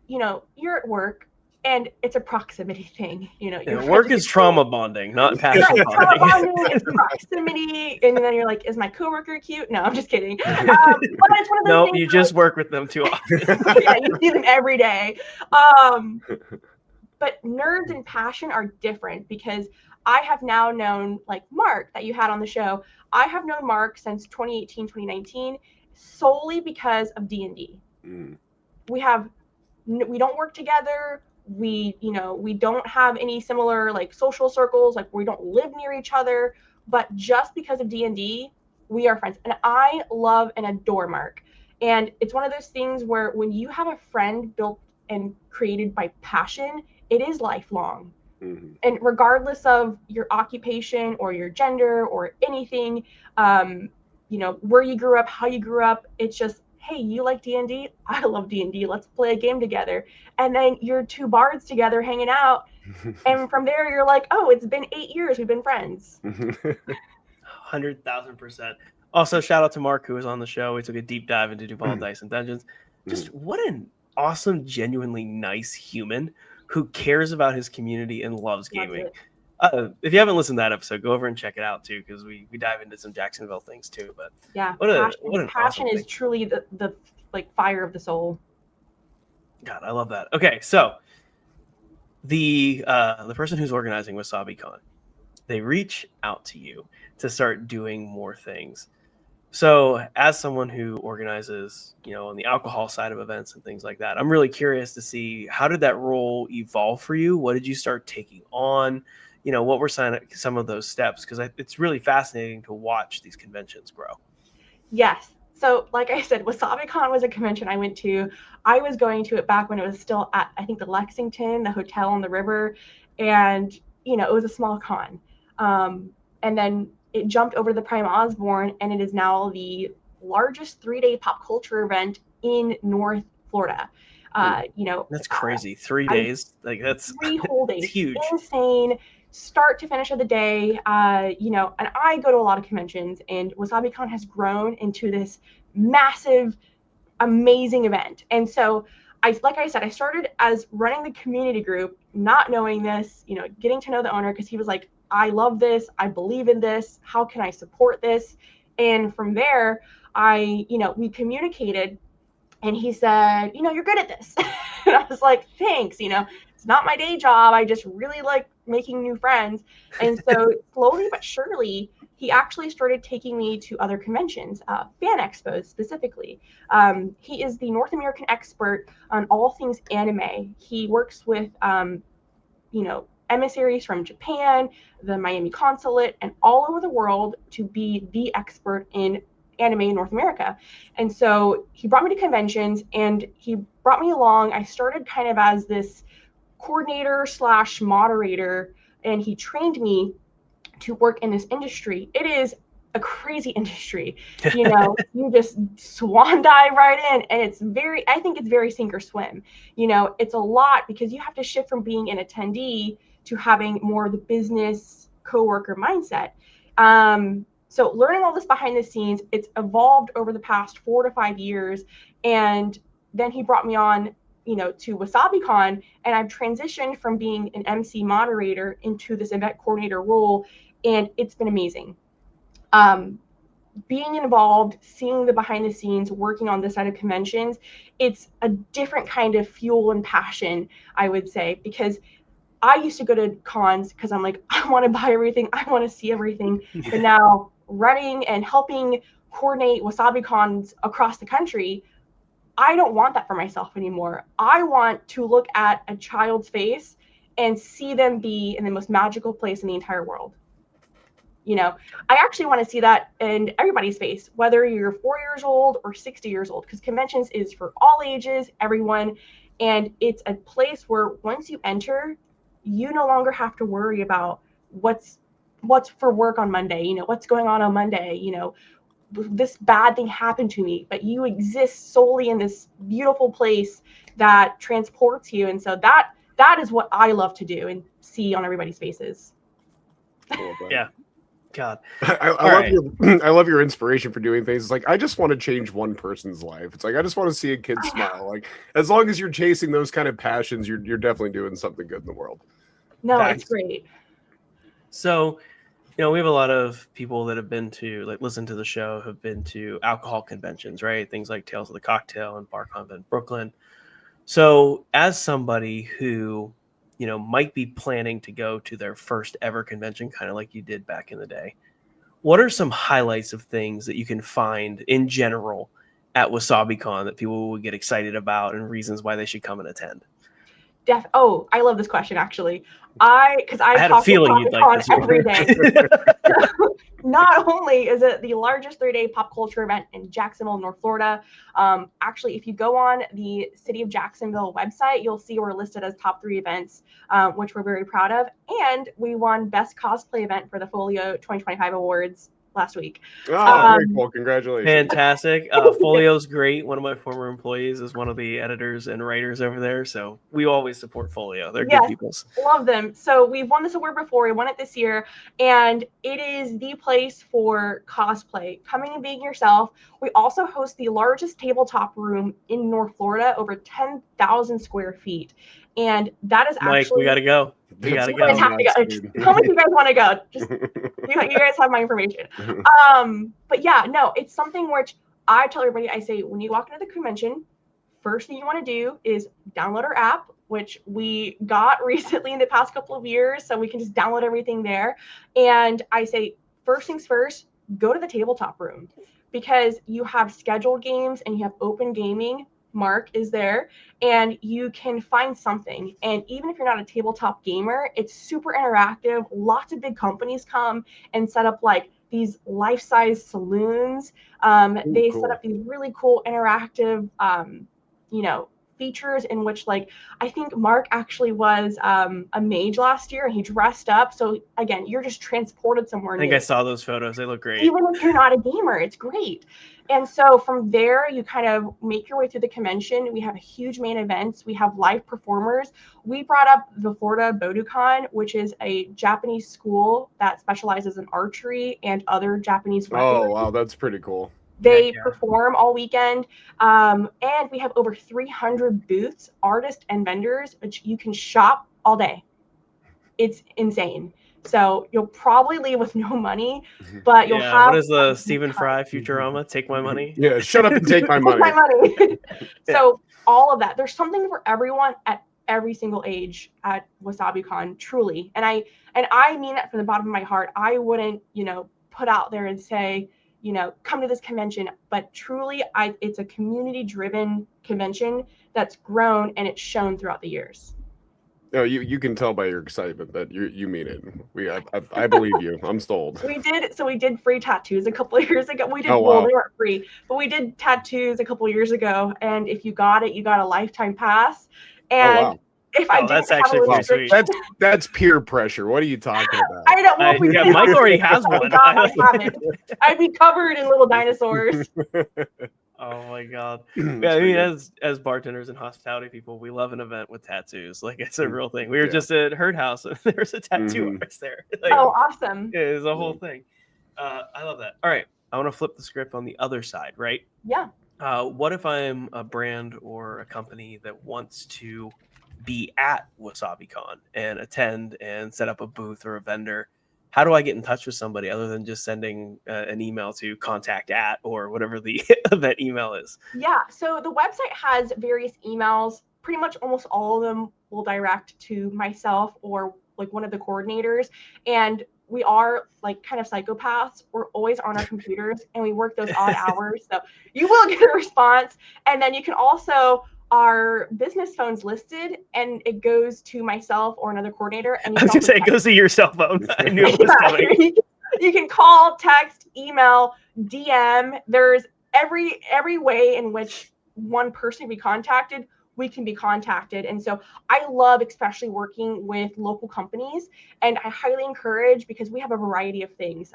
S3: you know, you're at work, and it's a proximity thing, you know.
S2: Work is trauma bonding, not passion bonding.
S3: Trauma bonding, it's proximity, and then you're like, "Is my coworker cute?" No, I'm just kidding. But it's one of those
S2: things you just work with them too often.
S3: Yeah, you see them every day. But nerds and passion are different, because I have now known, like Mark that you had on the show. I have known Mark since 2018, 2019, solely because of D&D. We don't work together. We don't have any similar like social circles, like we don't live near each other, but just because of D&D, we are friends. And I love and adore Mark. And it's one of those things where when you have a friend built and created by passion, it is lifelong. And regardless of your occupation or your gender or anything, you know, where you grew up, how you grew up, it's just, hey, you like D&D? I love D&D. Let's play a game together. And then you're two bards together hanging out. And from there, you're like, oh, it's been 8 years. We've been friends.
S2: 100,000%. Also, shout out to Mark, who was on the show. We took a deep dive into Duval Dice and Dungeons. Just what an awesome, genuinely nice human who cares about his community and loves gaming. If you haven't listened to that episode, go over and check it out too, because we dive into some Jacksonville things too. But
S3: yeah,
S2: passion
S3: awesome is truly the like fire of the soul.
S2: God, I love that. Okay, so the person who's organizing WasabiCon, they reach out to you to start doing more things. So as someone who organizes, you know, on the alcohol side of events and things like that, I'm really curious to see, how did that role evolve for you? What did you start taking on? You know, what were some of those steps? Because it's really fascinating to watch these conventions grow.
S3: Yes. So like I said, WasabiCon was a convention I went to. I was going to it back when it was still at, I think, the Lexington, the hotel on the river. And, you know, it was a small con. And then it jumped over the Prime Osborne, and it is now the largest 3-day pop culture event in North Florida. You know,
S2: that's crazy. 3 days, like that's
S3: 3 whole days.
S2: Huge,
S3: insane, start to finish of the day. You know, and I go to a lot of conventions, and WasabiCon has grown into this massive, amazing event. And so, like I said, I started as running the community group, not knowing this. You know, getting to know the owner, because he was like, I love this. I believe in this. How can I support this? And from there, we communicated, and he said, you know, you're good at this. And I was like, thanks. You know, it's not my day job. I just really like making new friends. And so slowly but surely, he actually started taking me to other conventions, FanExpo specifically. He is the North American expert on all things anime. He works with, emissaries from Japan, the Miami consulate, and all over the world to be the expert in anime in North America. And so he brought me to conventions and he brought me along. I started kind of as this coordinator / moderator, and he trained me to work in this industry. It is a crazy industry. You just swan dive right in, and I think it's very sink or swim. It's a lot because you have to shift from being an attendee to having more of the business coworker mindset. So learning all this behind the scenes, it's evolved over the past 4 to 5 years. And then he brought me on, to WasabiCon, and I've transitioned from being an MC moderator into this event coordinator role, and it's been amazing. Being involved, seeing the behind the scenes, working on this side of conventions, it's a different kind of fuel and passion, I would say, because I used to go to cons because I'm like, I want to buy everything, I want to see everything. But now running and helping coordinate WasabiCons across the country, I don't want that for myself anymore. I want to look at a child's face and see them be in the most magical place in the entire world. I actually want to see that in everybody's face, whether you're 4 years old or 60 years old, because conventions is for all ages, everyone. And it's a place where once you enter, you no longer have to worry about what's for work on Monday, what's going on Monday, this bad thing happened to me, but you exist solely in this beautiful place that transports you. And so that is what I love to do and see on everybody's faces.
S2: Yeah. God.
S1: I love your inspiration for doing things. It's like, I just want to change one person's life. It's like, I just want to see a kid smile. Like, as long as you're chasing those kind of passions, you're definitely doing something good in the world.
S3: No, it's great.
S2: So, we have a lot of people that have been to, listen to the show, have been to alcohol conventions, right? Things like Tales of the Cocktail and BarCon in Brooklyn. So as somebody who, might be planning to go to their first ever convention, kind of like you did back in the day, what are some highlights of things that you can find in general at WasabiCon that people will get excited about and reasons why they should come and attend?
S3: Oh, I love this question, actually. I
S2: had a feeling you'd like this
S3: every day. Not only is it the largest 3-day pop culture event in Jacksonville, North Florida, actually, if you go on the City of Jacksonville website, you'll see we're listed as top 3 events, which we're very proud of. And we won Best Cosplay Event for the Folio 2025 Awards last week.
S1: Oh, very cool. Congratulations.
S2: Fantastic. Folio's great. One of my former employees is one of the editors and writers over there. So we always support Folio. They're good people.
S3: Love them. So we've won this award before. We won it this year. And it is the place for cosplay. Coming and being yourself. We also host the largest tabletop room in North Florida, over 10,000 square feet. And that is
S2: Mike, we got to go. We got to go.
S3: Tell me if you guys want to go. Just you guys have my information. But yeah, no, it's something which I tell everybody. I say, when you walk into the convention, first thing you want to do is download our app, which we got recently in the past couple of years, so we can just download everything there. And I say, first things first, go to the tabletop room, because you have scheduled games and you have open gaming. Mark is there, and you can find something. And even if you're not a tabletop gamer, it's super interactive. Lots of big companies come and set up these life-size saloons. They set up these really cool interactive, features in which, I think Mark actually was a mage last year, and he dressed up. So again, you're just transported somewhere.
S2: I think I saw those photos. They look great.
S3: Even if you're not a gamer, it's great. And so from there, you kind of make your way through the convention. We have a huge main events. We have live performers. We brought up the Florida Budokan, which is a Japanese school that specializes in archery and other Japanese weaponry.
S1: Oh, wow. That's pretty cool.
S3: They perform all weekend. And we have over 300 booths, artists and vendors, which you can shop all day. It's insane. So you'll probably leave with no money, but you'll have.
S2: What is the Stephen Fry Futurama? Take my money.
S1: Yeah, shut up and take my money.
S3: Take my money. So all of that. There's something for everyone at every single age at WasabiCon, truly. And I mean that from the bottom of my heart. I wouldn't, put out there and say, come to this convention. But truly, it's a community-driven convention that's grown, and it's shown throughout the years.
S1: No, you can tell by your excitement that you mean it. I believe you. I'm sold.
S3: We did free tattoos a couple of years ago.
S1: Wow.
S3: Well, they weren't free, but we did tattoos a couple of years ago, and if you got it, you got a lifetime pass. And
S1: wow.
S3: if I didn't
S2: that's
S3: have
S2: actually
S3: a
S2: pretty sweet.
S1: That's peer pressure. What are you talking about?
S3: I don't know if we did.
S2: Mike already has one.
S3: I haven't. I'd be covered in little dinosaurs.
S2: Oh my god! Yeah, I mean, as bartenders and hospitality people, we love an event with tattoos. Like, it's a real thing. We were just at Herd House, and there's a tattoo artist there. Like,
S3: oh, awesome!
S2: It's a whole thing. I love that. All right, I want to flip the script on the other side, right?
S3: Yeah.
S2: What if I'm a brand or a company that wants to be at WasabiCon and attend and set up a booth or a vendor? How do I get in touch with somebody other than just sending an email to contact at or whatever the event email is?
S3: Yeah, so the website has various emails. Pretty much almost all of them will direct to myself or like one of the coordinators. And we are like kind of psychopaths. We're always on our computers and we work those odd hours. So you will get a response. And then you can also, our business phone's listed and it goes to myself or another coordinator. And
S2: I was going to say, it goes to your cell phone. I knew it was coming.
S3: You can call, text, email, DM. There's every way in which one person can be contacted, we can be contacted. And so I love especially working with local companies, and I highly encourage, because we have a variety of things.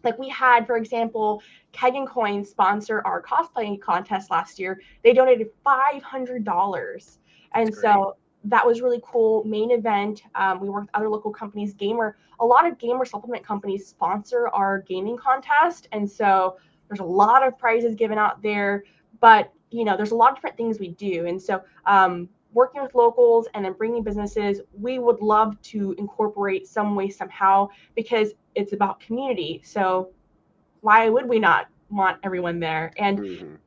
S3: Like we had, for example, Keg and Coin sponsor our cosplay contest last year. They donated $500. And so that was really cool. Main event. We worked with other local companies. A lot of gamer supplement companies sponsor our gaming contest. And so there's a lot of prizes given out there, but there's a lot of different things we do. And so working with locals and then bringing businesses, we would love to incorporate some way, somehow, because it's about community. So why would we not want everyone there? And,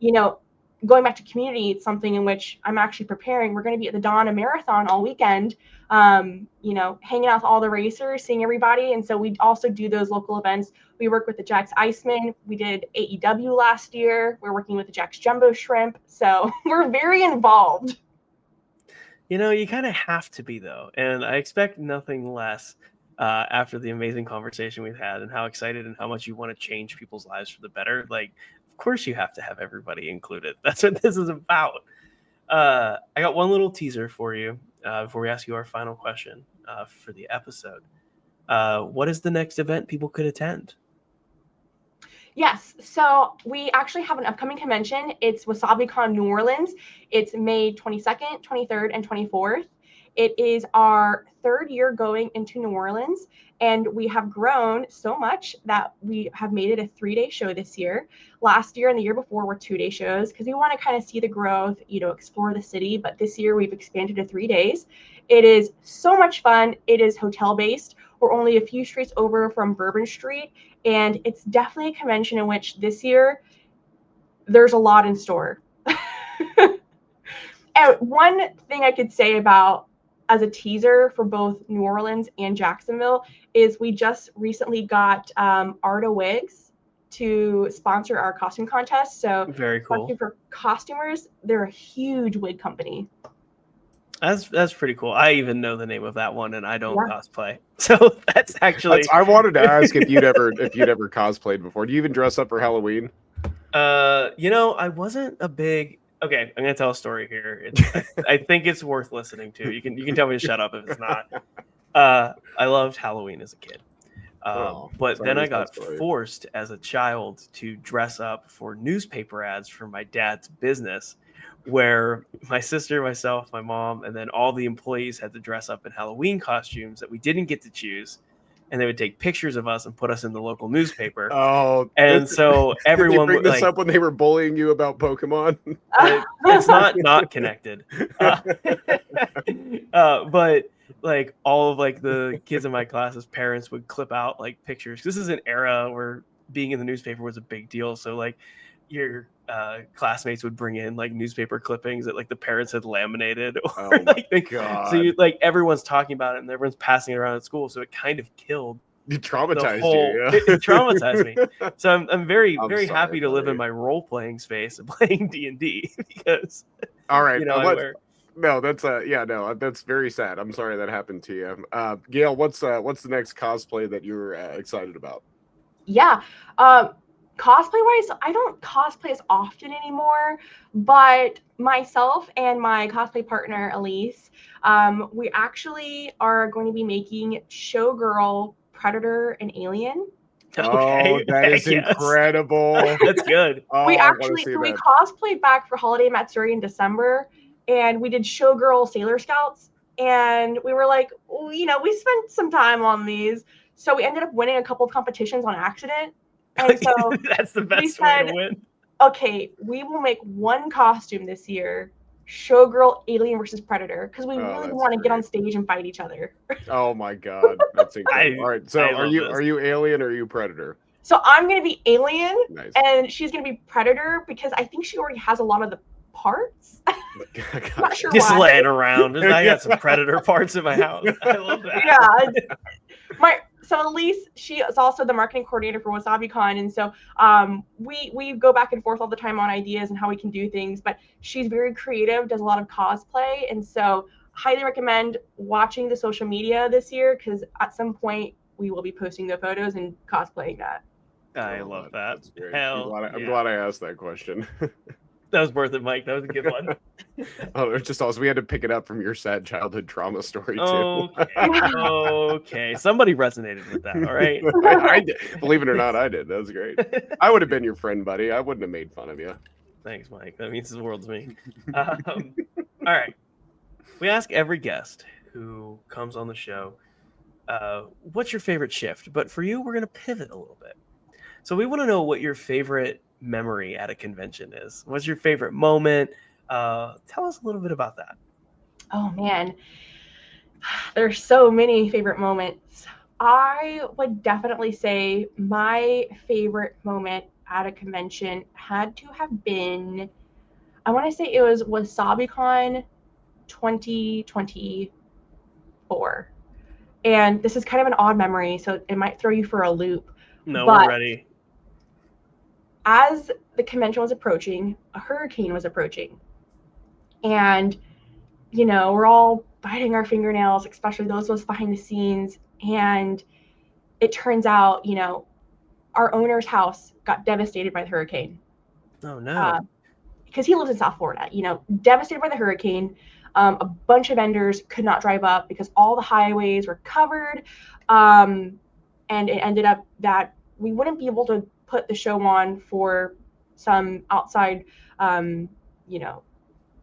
S3: going back to community, it's something in which I'm actually preparing. We're going to be at the Donna Marathon all weekend, hanging out with all the racers, seeing everybody. And so we also do those local events. We work with the Jax Iceman. We did AEW last year. We're working with the Jax Jumbo Shrimp. So we're very involved.
S2: You kind of have to be, though. And I expect nothing less after the amazing conversation we've had and how excited and how much you want to change people's lives for the better. Like, of course you have to have everybody included. That's what this is about. I got one little teaser for you before we ask you our final question for the episode. What is the next event people could attend?
S3: Yes, so we actually have an upcoming convention. It's WasabiCon New Orleans. It's May 22nd, 23rd, and 24th. It is our third year going into New Orleans, and we have grown so much that we have made it a 3-day show this year. Last year and the year before were 2-day shows because we want to kind of see the growth, explore the city. But this year we've expanded to 3 days. It is so much fun. It is hotel-based. We're only a few streets over from Bourbon Street, and it's definitely a convention in which this year there's a lot in store. And one thing I could say about as a teaser for both New Orleans and Jacksonville is we just recently got Arta Wigs to sponsor our costume contest. So
S2: very cool.
S3: For costumers, they're a huge wig company.
S2: That's pretty cool. I even know the name of that one, and I don't cosplay. So that's actually.
S1: I wanted to ask if you'd ever cosplayed before. Do you even dress up for Halloween?
S2: I wasn't a big. Okay, I'm gonna tell a story here. I think it's worth listening to. You can tell me to shut up if it's not. I loved Halloween as a kid, but then I got forced as a child to dress up for newspaper ads for my dad's business, where my sister, myself, my mom, and then all the employees had to dress up in Halloween costumes that we didn't get to choose. And they would take pictures of us and put us in the local newspaper.
S1: Oh,
S2: and so everyone
S1: did they bring this up when they were bullying you about Pokemon.
S2: It's not connected, but like all of like the kids in my class's parents would clip out like pictures. This is an era where being in the newspaper was a big deal. So like your classmates would bring in like newspaper clippings that like the parents had laminated, or
S1: God.
S2: So everyone's talking about it and everyone's passing it around at school. So it kind of killed
S1: You traumatized
S2: whole
S1: you.
S2: it traumatized me. So I'm very
S1: I'm
S2: very
S1: sorry,
S2: happy to live
S1: buddy.
S2: in my role playing space and playing D&D because
S1: All right.
S2: I wear
S1: No, that's that's very sad. I'm sorry that happened to you. Gail, what's the next cosplay that you're excited about?
S3: Yeah. Cosplay wise, I don't cosplay as often anymore, but myself and my cosplay partner, Elise, we actually are going to be making Showgirl, Predator, and Alien.
S1: Oh,
S2: okay.
S1: that is
S2: Heck yes.
S1: incredible.
S2: That's good.
S1: Oh,
S3: We
S1: I want to
S3: actually,
S1: see
S3: so we
S1: that.
S3: cosplayed back for Holiday Matsuri in December, and we did Showgirl Sailor Scouts, and we were like, well, we spent some time on these, so we ended up winning a couple of competitions on accident. And so
S2: That's the
S3: we
S2: best way
S3: said,
S2: to win.
S3: okay, we will make one costume this year, Showgirl Alien versus Predator, because we
S1: Oh,
S3: really
S1: that's
S3: want to get on
S1: great.
S3: stage and fight each other.
S1: Oh my God, that's incredible. All right, so
S2: I
S1: are
S2: love
S1: you
S2: this.
S1: are you Alien or are you Predator?
S3: So I'm going to be Alien,
S1: Nice.
S3: and she's going to be Predator, because I think she already has a lot of the parts. Not sure
S2: Just
S3: why.
S2: laying around. I got some Predator parts in my house. I love that.
S3: Yeah. So Elise, she is also the marketing coordinator for WasabiCon, and so we go back and forth all the time on ideas and how we can do things. But she's very creative, does a lot of cosplay, and so highly recommend watching the social media this year, because at some point we will be posting the photos and cosplaying that.
S2: I love that.
S1: That's great.
S2: Hell,
S1: I'm glad I asked that question.
S2: That was worth it, Mike. That was a good one.
S1: Oh, it's just also we had to pick it up from your sad childhood trauma story too.
S2: Okay. Somebody resonated with that. All right.
S1: I did. Believe it or not, I did. That was great. I would have been your friend, buddy. I wouldn't have made fun of you.
S2: Thanks, Mike. That means the world to me. All right. We ask every guest who comes on the show, what's your favorite shift? But for you, we're going to pivot a little bit. So we want to know what your favorite memory at a convention is. What's your favorite moment? Tell us a little bit about that.
S3: Oh man, there's so many favorite moments. I would definitely say my favorite moment at a convention had to have been, I want to say it was WasabiCon 2024. And this is kind of an odd memory, so it might throw you for a loop.
S2: No,
S3: but
S2: we're ready.
S3: As the convention was approaching, a hurricane was approaching. And, we're all biting our fingernails, especially those of us behind the scenes. And it turns out, our owner's house got devastated by the hurricane.
S2: Oh, no.
S3: Because he lives in South Florida, devastated by the hurricane. A bunch of vendors could not drive up because all the highways were covered. And it ended up that we wouldn't be able to put the show on for some outside,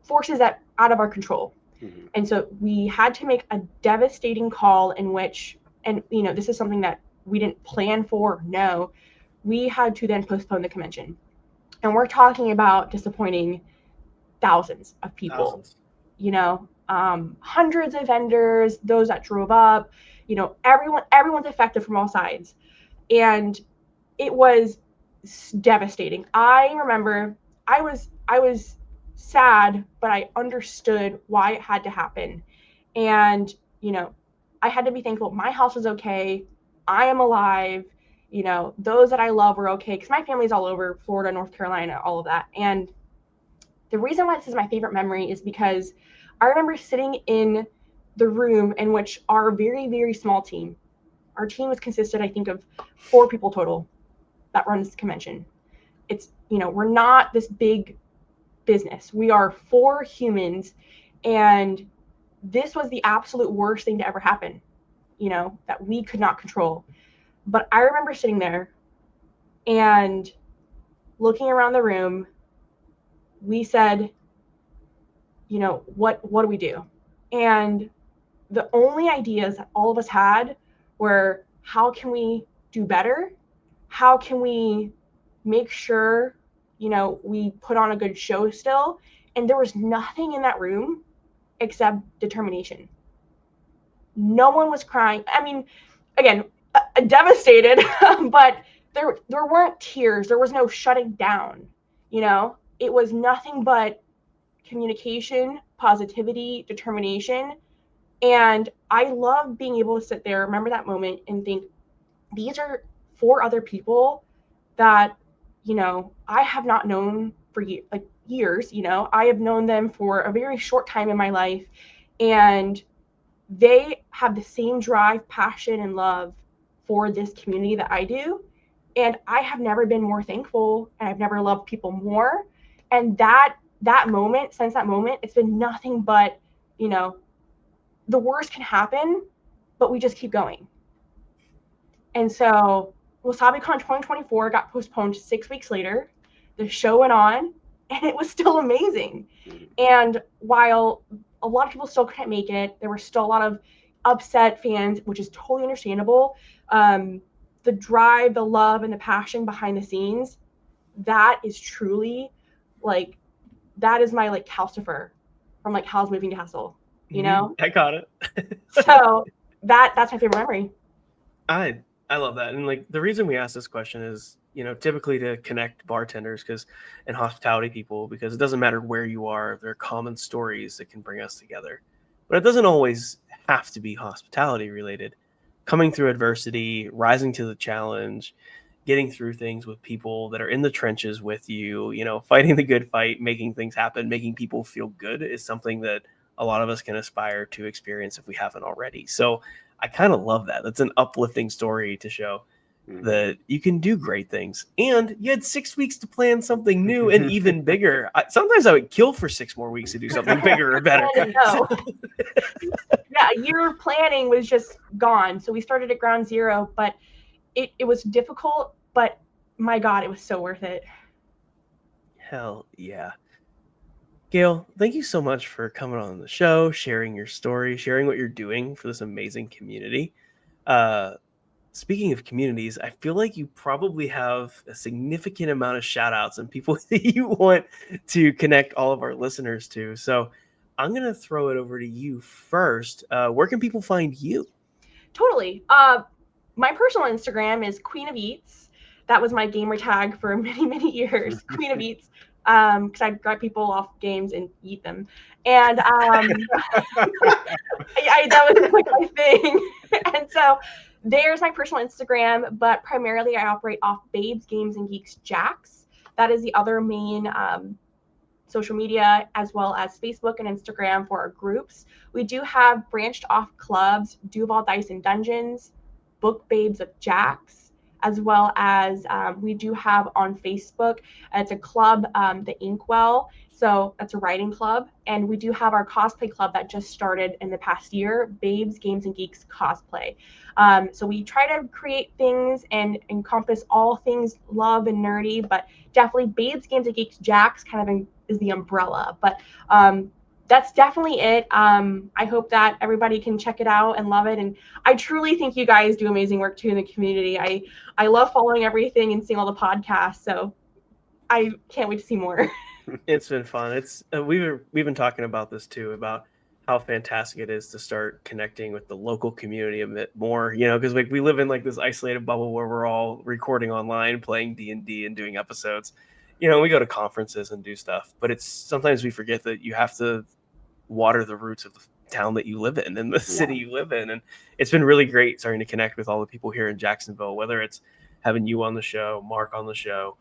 S3: forces that out of our control. Mm-hmm. And so we had to make a devastating call in which, and this is something that we didn't plan for. No, we had to then postpone the convention. And we're talking about disappointing thousands of people. Hundreds of vendors, those that drove up, everyone's affected from all sides. And it was devastating. I remember I was sad, but I understood why it had to happen. And, I had to be thankful my house was okay. I am alive. Those that I love were okay, because my family's all over Florida, North Carolina, all of that. And the reason why this is my favorite memory is because I remember sitting in the room in which our very, very small team, our team was consisted, I think, of 4 people total that run this convention. It's, we're not this big business. We are 4 humans, and this was the absolute worst thing to ever happen, that we could not control. But I remember sitting there and looking around the room. We said, what do we do? And the only ideas that all of us had were, how can we do better? How can we make sure, we put on a good show still? And there was nothing in that room except determination. No one was crying. I mean, again, devastated, but there weren't tears. There was no shutting down. It was nothing but communication, positivity, determination. And I love being able to sit there, remember that moment, and think, these are 4 other people that, I have not known for years. I have known them for a very short time in my life, and they have the same drive, passion, and love for this community that I do. And I have never been more thankful, and I've never loved people more. And that moment, since that moment, it's been nothing but, the worst can happen, but we just keep going. And so WasabiCon 2024 got postponed 6 weeks later. The show went on, and it was still amazing. And while a lot of people still couldn't make it, there were still a lot of upset fans, which is totally understandable. The drive, the love, and the passion behind the scenes, that is truly that is my Calcifer from Howl's Moving Castle,
S2: I got it.
S3: So that's my favorite memory.
S2: I love that. And the reason we ask this question is, typically to connect bartenders and hospitality people, because it doesn't matter where you are, there are common stories that can bring us together. But it doesn't always have to be hospitality related. Coming through adversity, rising to the challenge, getting through things with people that are in the trenches with you, fighting the good fight, making things happen, making people feel good is something that a lot of us can aspire to experience if we haven't already. So I kind of love that. That's an uplifting story to show that you can do great things. And you had 6 weeks to plan something new and even bigger. Sometimes I would kill for 6 more weeks to do something bigger or better.
S3: No. Yeah, your planning was just gone. So we started at ground zero, but it was difficult, but my God, it was so worth it.
S2: Hell yeah. Gayle, thank you so much for coming on the show, sharing your story, sharing what you're doing for this amazing community. Speaking of communities, I feel like you probably have a significant amount of shout outs and people that you want to connect all of our listeners to. So I'm going to throw it over to you first. Where can people find you?
S3: Totally. My personal Instagram is Queen of Eats. That was my gamer tag for many, many years. Queen of Eats. Because I'd grab people off games and eat them. And that was my thing. And so there's my personal Instagram, but primarily I operate off Babes, Games, and Geeks Jax. That is the other main social media, as well as Facebook and Instagram for our groups. We do have branched off clubs, Duval Dice and Dungeons, Book Babes of Jax, as well as we do have on Facebook, it's a club, the Inkwell. So that's a writing club. And we do have our cosplay club that just started in the past year, Babes, Games, and Geeks Cosplay. So we try to create things and encompass all things love and nerdy, but definitely Babes, Games, and Geeks Jax kind of is the umbrella. But that's definitely it. I hope that everybody can check it out and love it. And I truly think you guys do amazing work too in the community. I love following everything and seeing all the podcasts. So I can't wait to see more.
S2: It's been fun. It's we've been talking about this too, about how fantastic it is to start connecting with the local community a bit more, because we live in this isolated bubble where we're all recording online, playing D&D and doing episodes. We go to conferences and do stuff, but it's sometimes we forget that you have to water the roots of the town that you live in and the city you live in. And it's been really great starting to connect with all the people here in Jacksonville, whether it's having you on the show, Mark on the show,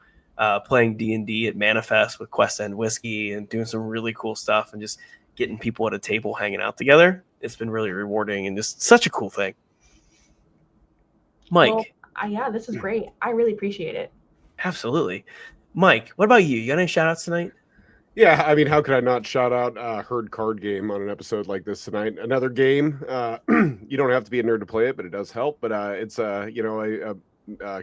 S2: playing D&D at Manifest with Quest End Whiskey and doing some really cool stuff and just getting people at a table hanging out together. It's been really rewarding and just such a cool thing. Mike.
S3: Well, yeah, this is great. I really appreciate it.
S2: Absolutely. Mike, what about you? You got any shout outs tonight?
S1: Yeah, I mean, how could I not shout out Herd Card Game on an episode like this tonight? Another game. You don't have to be a nerd to play it, but it does help. But it's a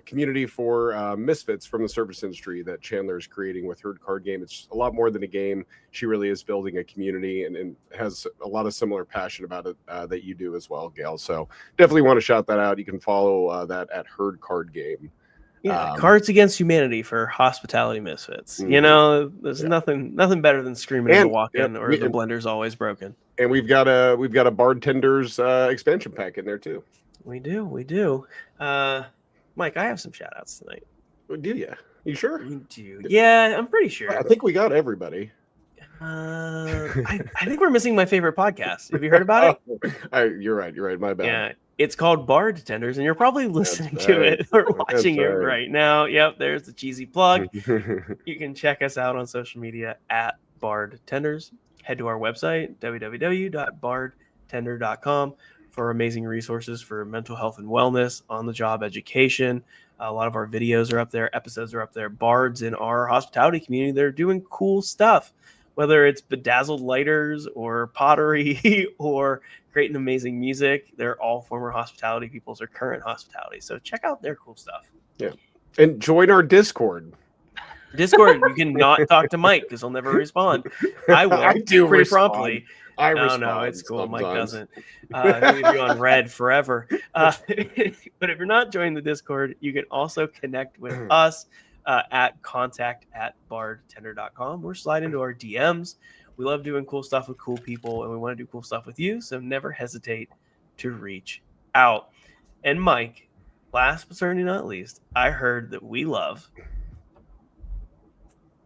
S1: community for misfits from the service industry that Chandler is creating with Herd Card Game. It's a lot more than a game. She really is building a community and has a lot of similar passion about it that you do as well, Gayle. So definitely want to shout that out. You can follow that at Herd Card Game.
S2: Yeah, Cards Against Humanity for hospitality misfits. There's nothing better than screaming in the walk-in or the blender's always broken.
S1: And we've got a Bardtenders expansion pack in there too.
S2: We do. Mike, I have some shout outs tonight.
S1: Do you? You sure?
S2: We do. Yeah, I'm pretty sure.
S1: I think we got everybody.
S2: I think we're missing my favorite podcast. Have you heard about it?
S1: You're right. My bad.
S2: Yeah, it's called Bardtenders, and you're probably listening to
S1: right.
S2: it or watching it
S1: right.
S2: right now. Yep, there's the cheesy plug. You can check us out on social media at Bardtenders. Head to our website, www.bardtender.com, for amazing resources for mental health and wellness, on-the-job education. A lot of our videos are up there, episodes are up there. Bards in our hospitality community, they're doing cool stuff, whether it's bedazzled lighters or pottery or creating amazing music. They're all former hospitality peoples or current hospitality. So check out their cool stuff.
S1: Yeah. And join our Discord.
S2: Discord, you can not talk to Mike because he'll never respond. I will.
S1: I do
S2: pretty
S1: respond.
S2: promptly.
S1: I
S2: No,
S1: respond.
S2: it's cool.
S1: Sometimes.
S2: Mike doesn't. He'll leave you on red forever. But if you're not joining the Discord, you can also connect with us at contact@bardtender.com or slide into our DMs. We love doing cool stuff with cool people, and we want to do cool stuff with you. So never hesitate to reach out. And Mike, last but certainly not least, I heard that we love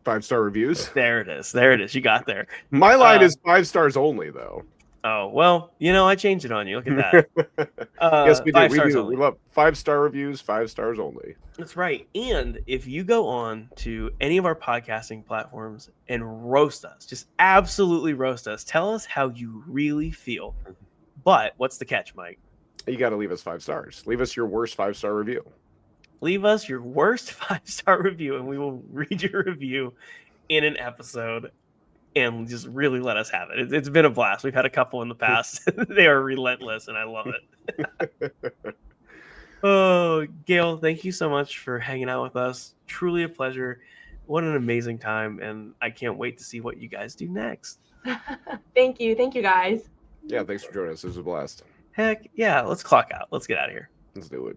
S1: 5-star reviews.
S2: There it is. You got there.
S1: My line is 5 stars only, though.
S2: Oh, well, I changed it on you. Look at that.
S1: Yes, we do.
S2: 5
S1: We
S2: stars
S1: do.
S2: only.
S1: We love 5-star reviews, 5 stars only.
S2: That's right. And if you go on to any of our podcasting platforms and roast us, just absolutely roast us, tell us how you really feel. But what's the catch, Mike?
S1: You got to leave us 5 stars. Leave us your worst 5-star review.
S2: Leave us your worst 5-star review, and we will read your review in an episode and just really let us have it. It's been a blast. We've had a couple in the past. They are relentless, and I love it. Oh, Gayle, thank you so much for hanging out with us. Truly a pleasure. What an amazing time, and I can't wait to see what you guys do next.
S3: Thank you, guys.
S1: Yeah, thanks for joining us. This was a blast.
S2: Heck yeah, let's clock out. Let's get out of here.
S1: Let's do it.